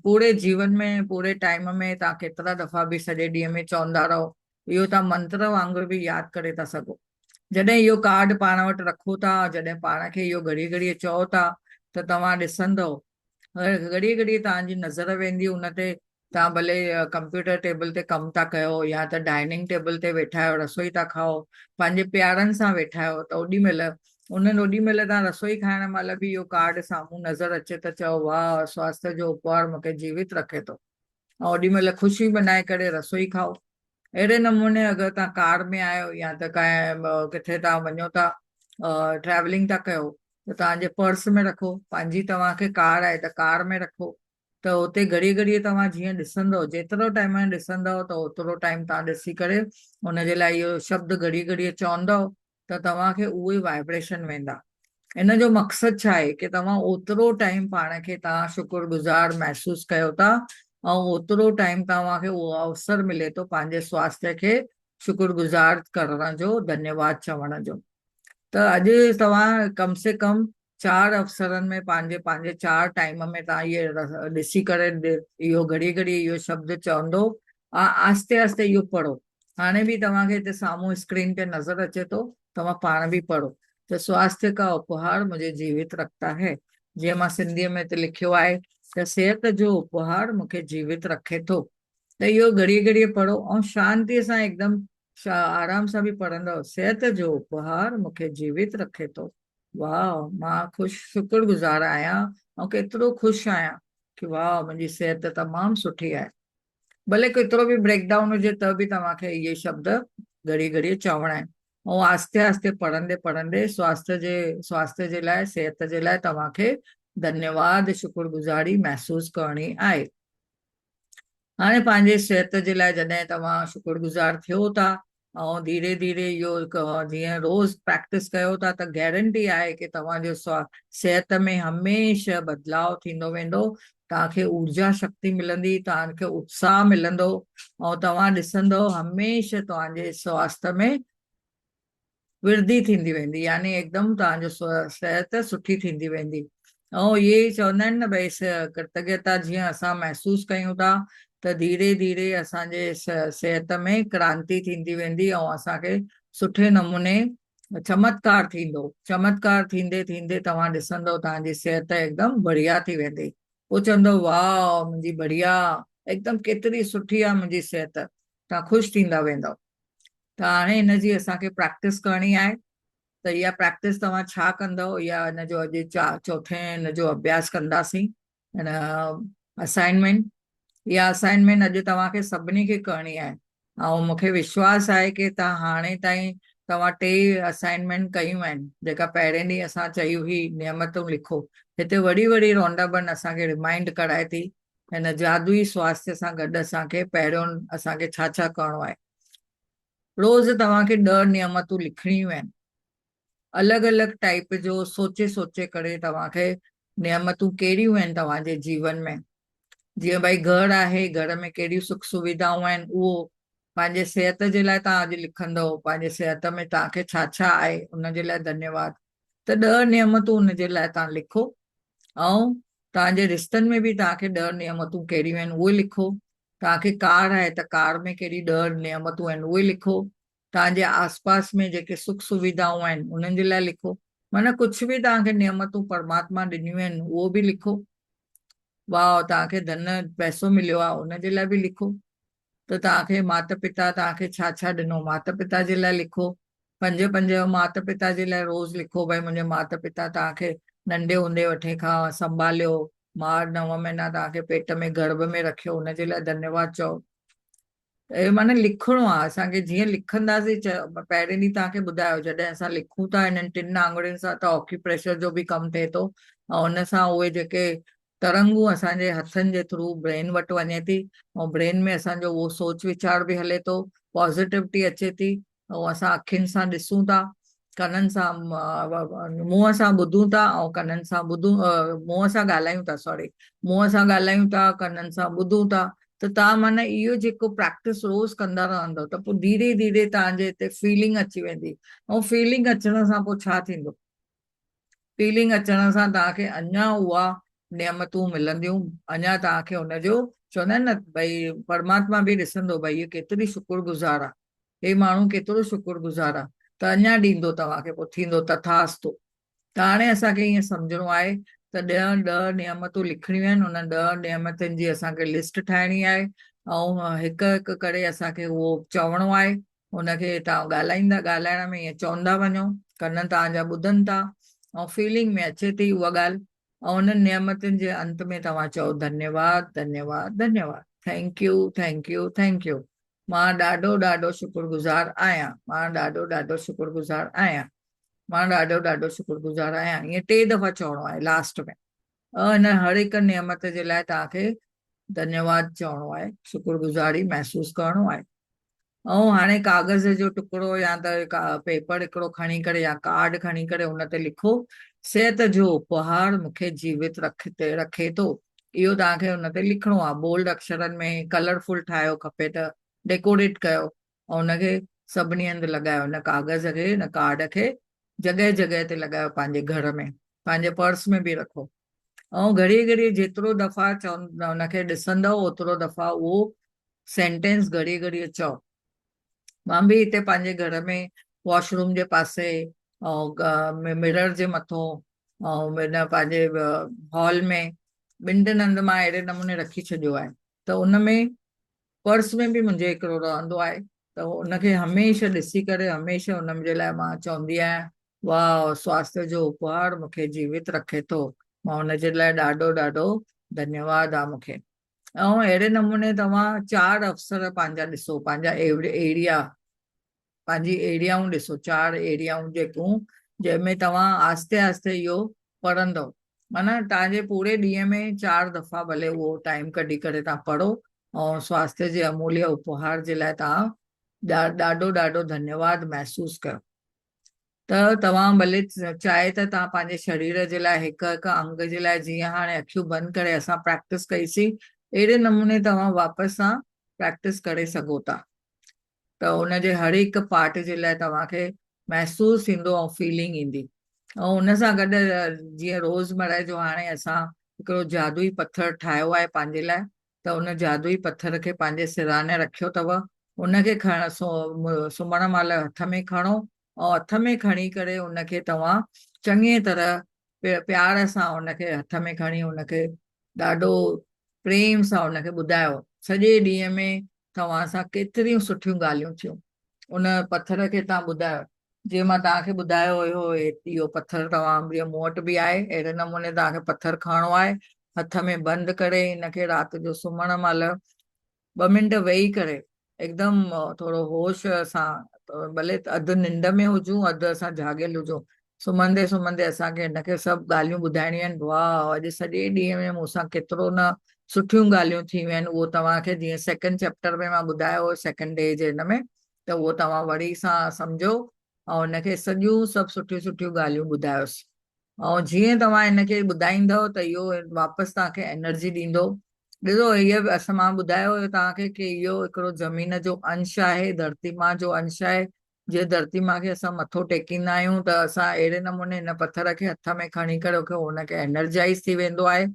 पूरे जीवन में, पूरे टाइम में तव्हां केतिरा दफ़ा बि सॼे ॾींहं में चवंदा रहो। इहो तव्हां मंत्र वांगुरु बि यादि करे था सघो। जॾहिं इहो कार्ड पाण वटि रखो था, जॾहिं पाण खे इहो घड़ी घड़ी चओ था, त तव्हां ॾिसंदव घड़ी घड़ी तव्हांजी नज़र वेंदी उन ते। तव्हां भले कंप्यूटर टेबल ते कमु था कयो या त डाइनिंग टेबल ते वेठा आहियो, रसोई था खाओ, पंहिंजे प्यारनि सां वेठा आहियो, त ओॾी महिल तव्हां रसोई खाइण महिल बि इहो कार्ड साम्हूं नज़र अचे त चओ, वाह स्वास्थ्य जो उपहार मूंखे जीवित रखे थो। ऐं ओॾी महिल ख़ुशी मनाए करे रसोई खाओ। अहिड़े नमूने अगरि तव्हां कार में आहियो या त कंहिं किथे तव्हां वञो था, ट्रैवलिंग था कयो, त तव्हांजे पर्स में रखो। पंहिंजी तव्हांखे कार आहे त कार में रखो। त हुते घड़ी घड़ी तव्हां जीअं ॾिसंदव, जेतिरो टाइम ॾिसंदव त ओतिरो टाइम तव्हां ॾिसी करे हुनजे लाइ इहो शब्द घड़ी घड़ी चवंदव, त तव्हांखे उहे वाइब्रेशन वेंदा। इन जो मक़सदु छा आहे कि तव्हां ओतिरो टाइम पाण खे तव्हां शुक्रगुज़ार महसूसु कयो था, ऐं ओतिरो टाइम तव्हांखे उहो अवसर मिले थो पंहिंजे स्वास्थ्य खे शुक्रगुज़ार करण जो, धन्यवाद चवण जो। त अॼु तव्हां कम से कम 4 अवसरनि में पंहिंजे पंहिंजे 4 टाइम में तव्हां इहे ॾिसी करे इहो घड़ी घड़ी इहो शब्द चवंदो। आस्ते आस्ते इहो पढ़ो। हाणे बि तव्हांखे हिते साम्हूं स्क्रीन ते नज़र अचे थो, तव्हां पाण बि पढ़ो त स्वास्थ्य का उपहार मुझे जीवित रखता है। जीअं मां सिंधीअ में हिते लिखियो आहे त सिहत जो उपहार मूंखे जीवित रखे थो। त इहो घड़ी घड़ी पढ़ो ऐं शांतीअ सां हिकदमि आराम सां बि पढ़ंदव, सिहत जो उपहार मूंखे जीवित रखे थो। वाह, मां शुक्रगुज़ार आहियां ऐं केतिरो ख़ुशि आहियां कि वाह मुंहिंजी सिहत तमामु सुठी आहे। भले केतिरो बि ब्रेकडाउन हुजे त बि तव्हांखे इहे शब्द घड़ी घड़ी चवणा आहिनि। ऐं आस्ते आस्ते पढ़ंदे पढ़ंदे स्वास्थ्य जे लाइ, सिहत जे लाइ तव्हांखे धन्यवाद शुक्रगुज़ारी महसूसु करणी आहे। हाणे पंहिंजे सिहत जे लाइ जॾहिं तव्हां शुक्रगुज़ार थियो था ऐं धीरे धीरे इहो जीअं रोज़ प्रैक्टिस कयो था, त गारंटी आहे कि तव्हांजो सिहत में हमेशह बदलाव थींदो वेंदो। तव्हांखे ऊर्जा शक्ति मिलंदी, तव्हांखे उत्साह मिलंदो, ऐं तव्हां ॾिसंदव हमेशह तव्हांजे स्वास्थ्य में वृद्धि थींदी वेंदी, यानी एकदमि तव्हांजो सिहत सुठी थींदी वेंदी। ऐं इहे ई चवंदा आहिनि न भई कृतज्ञता जीअं असां महसूसु कयूं था, त धीरे धीरे असांजे सिहत में क्रांति थींदी वेंदी ऐं असांखे सुठे नमूने चमत्कार थींदो। चमत्कार थींदे थींदे तव्हां ॾिसंदव तव्हांजी सिहत एकदमि बढ़िया थी वेंदी। पोइ चवंदव, वाह मुंहिंजी बढ़िया, एकदमि केतिरी सुठी आहे मुंहिंजी सिहत। तव्हां ख़ुशि थींदा वेंदव। त हाणे हिनजी असांखे प्रैक्टिस करणी आहे। त इहा प्रैक्टिस तव्हां छा कंदव, इहा हिनजो अॼु चौथे हिनजो अभ्यास कंदासीं। हिन असाइनमेंट, इहा असाइनमेंट अॼु तव्हांखे सभिनी खे करणी आहे। ऐं मूंखे विश्वास आहे कि तव्हां हाणे ताईं तव्हां 3 असाइनमेंट कयूं आहिनि। जेका पहिरें ॾींहुं असां चई हुई नियमतूं लिखो, हिते वरी वरी रौंडाबन असांखे रिमाइंड कराए थी हिन जादुई स्वास्थ्य सां गॾु असांखे पहिरियों असांखे छा छा करिणो आहे। रोज़ तव्हांखे 10 नियमतूं लिखणियूं आहिनि। अलॻि अलॻि टाइप जो सोचे सोचे करे तव्हांखे नियमतूं कहिड़ियूं आहिनि तव्हांजे जीवन में। जीअं भई घर आहे, घर में कहिड़ियूं सुख सुविधाऊं आहिनि उहो। पंहिंजे सिहत जे लाइ तव्हां अॼु लिखंदव, पंहिंजे सिहत में तव्हांखे छा छा आहे उनजे लाइ धन्यवाद। त 10 नियमतूं उनजे लाइ तव्हां लिखो। ऐं तव्हांजे रिश्तनि में बि तव्हांखे 10 नियमतूं कहिड़ियूं आहिनि उहे लिखो। तव्हांखे कार आहे त कार में कहिड़ी 10 नियमतूं आहिनि उहे लिखो। तव्हांजे आसपास में जेके सुख सुविधाऊं आहिनि उन्हनि जे लाइ लिखो। माना कुझु बि तव्हांखे नियमतूं परमात्मा ॾिनियूं आहिनि उहो बि लिखो। वाह, तव्हांखे धन पैसो मिलियो आहे उनजे लाइ बि लिखो। त तव्हांखे माता पिता तव्हांखे छा छा ॾिनो, माता पिता जे लाइ लिखो। पंज पंज माता पिता जे लाइ रोज़ लिखो, भई मुंहिंजे माता पिता तव्हांखे नंढे हूंदे वठी खां संभालियो, 9 महीना तव्हांखे पेट में गर्भ में रखियो, उनजे लाइ धन्यवाद चओ। माना लिखणो आहे असांखे। जीअं लिखंदासीं, पहिरें ॾींहुं तव्हांखे ॿुधायो, जॾहिं असां लिखूं था हिननि 3 आङुरियुनि सां त ऑक्यूप्रेशर जो बि कमु थिए थो। ऐं हुन सां उहे जेके तरंगूं असांजे हथनि जे थ्रू ब्रेन वटि वञे थी, ऐं ब्रेन में असांजो उहो सोच वीचार बि हले थो, पॉज़िटिविटी अचे थी, ऐं असां अखियुनि सां ॾिसूं था, कननि सां मुंहं सां ॿुधूं था, ऐं कननि सां मुंहं सां ॻाल्हायूं था, सॉरी, मुंहं सां ॻाल्हायूं था, कननि सां ॿुधूं था। त तव्हां माना इहो जेको प्रैक्टिस रोज़ कंदा रहंदव त पोइ धीरे धीरे तव्हांजे हिते फीलिंग अची वेंदी, ऐं फीलिंग अचण सां पोइ छा थींदो? फीलिंग अचण सां तव्हांखे अञा उहा नेमतूं मिलंदियूं, अञा तव्हांखे हुनजो, चवंदा आहिनि न भई परमात्मा बि ॾिसंदो भई हीअ केतिरी शुक्रगुज़ार आहे, हे माण्हू केतिरो शुक्रगुज़ार आहे, त अञा ॾींदो तव्हांखे, पोइ थींदो तथास्तु। त हाणे असांखे ईअं सम्झणो आहे त 10 नियमतूं लिखणियूं आहिनि, उन 10 नियमतनि जी असांखे लिस्ट ठाहिणी आहे, ऐं हिकु हिकु करे असांखे उहो चवणो आहे। हुनखे तव्हां ॻाल्हाइण में ईअं चवंदा वञो, कन तव्हांजा ॿुधनि था, ऐं फीलिंग में अचे थी उहा ॻाल्हि, ऐं उन्हनि नियमतुनि जे अंत में तव्हां चओ धन्यवाद धन्यवाद धन्यवाद, thank U thank U thank U, मां ॾाढो ॾाढो शुक्रगुज़ार आहियां, मां ॾाढो ॾाढो शुक्रगुज़ार आहियां, मां ॾाढो ॾाढो शुक्रगुज़ार आहियां, ईअं 3 दफ़ा चवणो आहे लास्ट में। हिन हर हिकु नियमत जे लाइ तव्हांखे धन्यवाद चवणो आहे, शुक्रगुज़ारी महसूसु करणो आहे। ऐं हाणे कागज़ जो टुकड़ो या त पेपर हिकिड़ो खणी करे या कार्ड खणी करे हुन ते लिखो, सिहत जो उपहार मूंखे जीवित रखे थो, इहो तव्हांखे हुन ते लिखणो आहे, बोल्ड अक्षरनि में कलरफुल ठाहियो खपे त डेकोरेट कयो, ऐं हुनखे सभिनी हंधि लॻायो, हिन कागज़ खे हिन कार्ड खे जॻह जॻह ते लॻायो, पंहिंजे घर में, पंहिंजे पर्स में बि रखो, ऐं घड़ी घड़ी जेतिरो दफ़ा हुनखे ॾिसंदव ओतिरो दफ़ा उहो सेंटेंस घड़ी घड़ी चओ। मां बि हिते पंहिंजे घर में वॉशरूम जे पासे ऐं मिरर जे मथां ऐं हिन पंहिंजे हॉल में ॿिनि टिनि हंधि मां अहिड़े नमूने रखी छॾियो आहे, त उन में पर्स में बि मुंहिंजे हिकिड़ो रहंदो आहे, त उनखे हमेशह ॾिसी करे हमेशह हुन जे लाइ मां चवंदी आहियां, वाह स्वास्थ्य जो उपहार मूंखे जीवित रखे थो, मां हुनजे लाइ ॾाढो ॾाढो धन्यवाद आहे मूंखे। ऐं अहिड़े नमूने तव्हां 4 अवसर पंहिंजा ॾिसो, पंहिंजा एरिया, पंहिंजी एरियाऊं ॾिसो, 4 एरियाऊं जेकियूं जंहिंमें तव्हां आस्ते आस्ते इहो पढ़ंदव, माना तव्हांजे पूरे ॾींहं में 4 दफ़ा भले उहो टाइम कढी करे तव्हां पढ़ो, ऐं स्वास्थ्य जे अमूल्य उपहार जे लाइ तव्हां ॾाढो ॾाढो धन्यवाद महसूसु कयो। त तव्हां भले चाहे त तव्हां पंहिंजे शरीर जे लाइ हिकु हिकु अंग जे लाइ, जीअं हाणे अखियूं बंदि करे असां प्रैक्टिस कईसीं, अहिड़े नमूने तव्हां वापसि सां प्रैक्टिस करे सघो था, त हुनजे हर हिकु पार्ट जे लाइ तव्हांखे महसूसु थींदो ऐं फीलिंग ईंदी। ऐं हुन सां गॾु जीअं रोज़मर्रा जो हाणे असां हिकिड़ो जादुई पथर ठाहियो आहे पंहिंजे लाइ, त हुन जादुई पथर खे पंहिंजे सिरहाने रखियो अथव, हुनखे सुम्हण महिल हथ में खणो, ऐं हथ में खणी करे हुनखे तव्हां चङी तरह प्यार सां हुनखे हथ में खणी हुनखे ॾाढो प्रेम सां हुनखे ॿुधायो, सॼे ॾींहं में तव्हां सां केतिरियूं सुठियूं ॻाल्हियूं थियूं, उन पथर खे तव्हां ॿुधायो, जीअं मां तव्हांखे ॿुधायो हुयो इहो पथर तव्हां मूं वटि बि आहे, अहिड़े नमूने तव्हांखे पथर खणणो आहे, हथ में बंदि करे हिनखे राति जो सुम्हण महिल 2 मिंट वेही करे एकदमि थोरो होश सां, भले अधु निंड में हुजूं अधु असां जाॻियल हुजूं, सुम्हंदे सुम्हंदे असांखे हिनखे सभु ॻाल्हियूं ॿुधाइणियूं आहिनि, वाह अॼु सॼे ॾींहं में मूंसां केतिरो न सुठियूं ॻाल्हियूं थी वियूं आहिनि, उहो तव्हांखे जीअं 2nd चैप्टर में मां ॿुधायो 2nd डे जे हिन में, त उहो तव्हां वरी सां सम्झो ऐं हुनखे सॼियूं सभु सुठियूं सुठियूं ॻाल्हियूं ॿुधायोसि, ऐं जीअं तव्हां हिनखे ॿुधाईंदव त इहो वापसि तव्हांखे एनर्जी ॾींदो। ॾिसो हीअ असां मां ॿुधायो हुयो तव्हांखे की इहो हिकिड़ो ज़मीन जो अंश आहे, धरती मां जो अंश आहे, जीअं धरती मां खे असां मथो टेकींदा आहियूं त असां अहिड़े नमूने हिन पथर खे हथ में खणी करे हुनखे एनर्जाइज़ थी वेंदो आहे,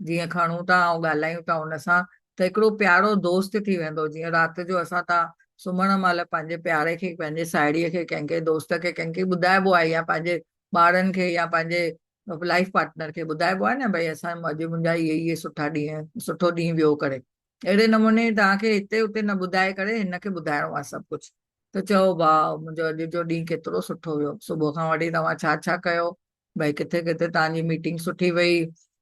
जीअं खणूं था ऐं ॻाल्हायूं था हुन सां त हिकिड़ो प्यारो दोस्त थी वेंदो, जीअं राति जो असां तव्हां सुम्हण महिल पंहिंजे प्यारे खे, पंहिंजे साहेड़ीअ खे, कंहिंखे दोस्त खे कंहिंखे ॿुधाइबो आहे, या पंहिंजे ॿारनि खे या पंहिंजे लाइफ पार्टनर खे ॿुधाइबो आहे न भई असां अॼु मुंहिंजा इहे सुठो ॾींहुं वियो करे, अहिड़े नमूने तव्हांखे हिते हुते न ॿुधाए करे हिनखे ॿुधाइणो आहे सभु कुझु, त चओ भाउ मुंहिंजो अॼु जो ॾींहुं केतिरो सुठो वियो, सुबुह खां वठी तव्हां छा छा कयो, भई किथे किथे तव्हांजी मीटिंग सुठी वई,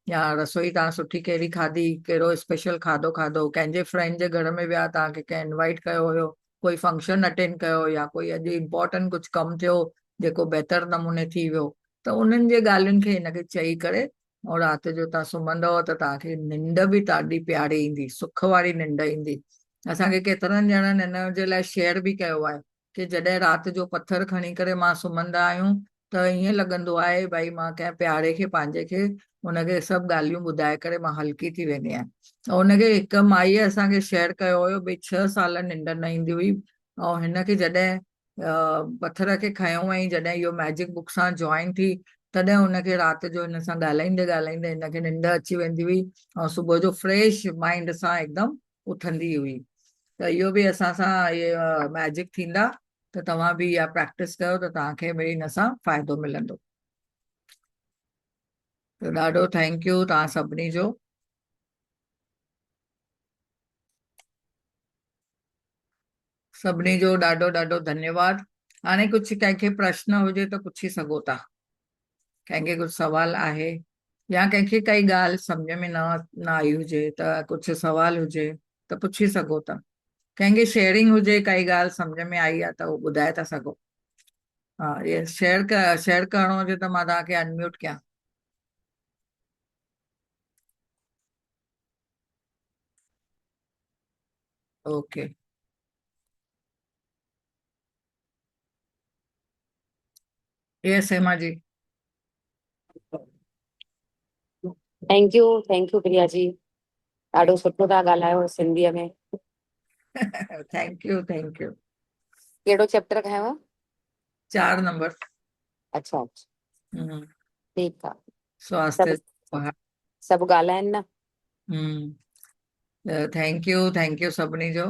या रसोई तव्हां सुठी कहिड़ी खाधी, कहिड़ो स्पेशल खाधो खाधो, कंहिंजे फ्रेंड जे घर में विया, तव्हांखे कंहिं इनवाइट कयो हुयो, कोई फंक्शन अटेंड कयो, या कोई अॼु इम्पोर्टेंट कुझु कमु थियो जेको बहितर नमूने थी वियो, त उन्हनि जे ॻाल्हियुनि खे हिनखे चई करे ऐं राति जो तव्हां सुम्हंदव त तव्हांखे निंड बि ॾाढी प्यारी ईंदी, सुख वारी निंड ईंदी। असांखे केतिरनि ॼणनि हिन जे लाइ शेयर बि कयो आहे कि जॾहिं राति जो पथर खणी करे मां सुम्हंदा आहियूं त ईअं लॻंदो आहे भई मां कंहिं प्यारे खे पंहिंजे खे हुनखे सभु ॻाल्हियूं ॿुधाए करे मां हल्की थी वेंदी आहियां। ऐं हुनखे हिकु माईअ असांखे शेयर कयो हुयो भई 6 साल निंड न ईंदी हुई, ऐं हिनखे जॾहिं पथर खे खयों ऐं जॾहिं इहो मैजिक बुक सां जॉइन थी, तॾहिं हुनखे राति जो हिन सां ॻाल्हाईंदे ॻाल्हाईंदे हिनखे निंड अची वेंदी हुई ऐं सुबुह जो फ्रेश माइंड सां एकदमि उथंदी हुई। त इहो बि असां सां इहे मैजिक थींदा त तव्हां बि इहा प्रैक्टिस कयो त तव्हांखे बि हिन सां फ़ाइदो मिलंदो। त ॾाढो थैंक यू तव्हां सभिनी जो। सभिनी जो ॾाढो ॾाढो धन्यवाद। हाणे कुझु कंहिंखे प्रश्न हुजे त पुछी सघो था, कंहिंखे कुझु सवाल आहे या कंहिंखे काई ॻाल्हि सम्झ में न आई हुजे त कुझु सवाल हुजे त पुछी सघो था। कंहिंखे शेयरिंग हुजे, काई ॻाल्हि सम्झ में आई आहे त उहो ॿुधाए था सघो। हा, इहे शेयर करिणो हुजे त मां तव्हांखे अनम्यूट कयां। ओके। यस हेमा जी। Thank U Priya ji. ॾाढो सुठो था ॻाल्हायो सिंधीअ में। Thank U thank U. कहिड़ो चैप्टर खयों? 4 नंबर। अच्छा अच्छा, हम्म, ठीकु आहे। स्वास्थ्य। सभु सभु ॻाल्हाइनि न। थैंक यू सभिनी जो।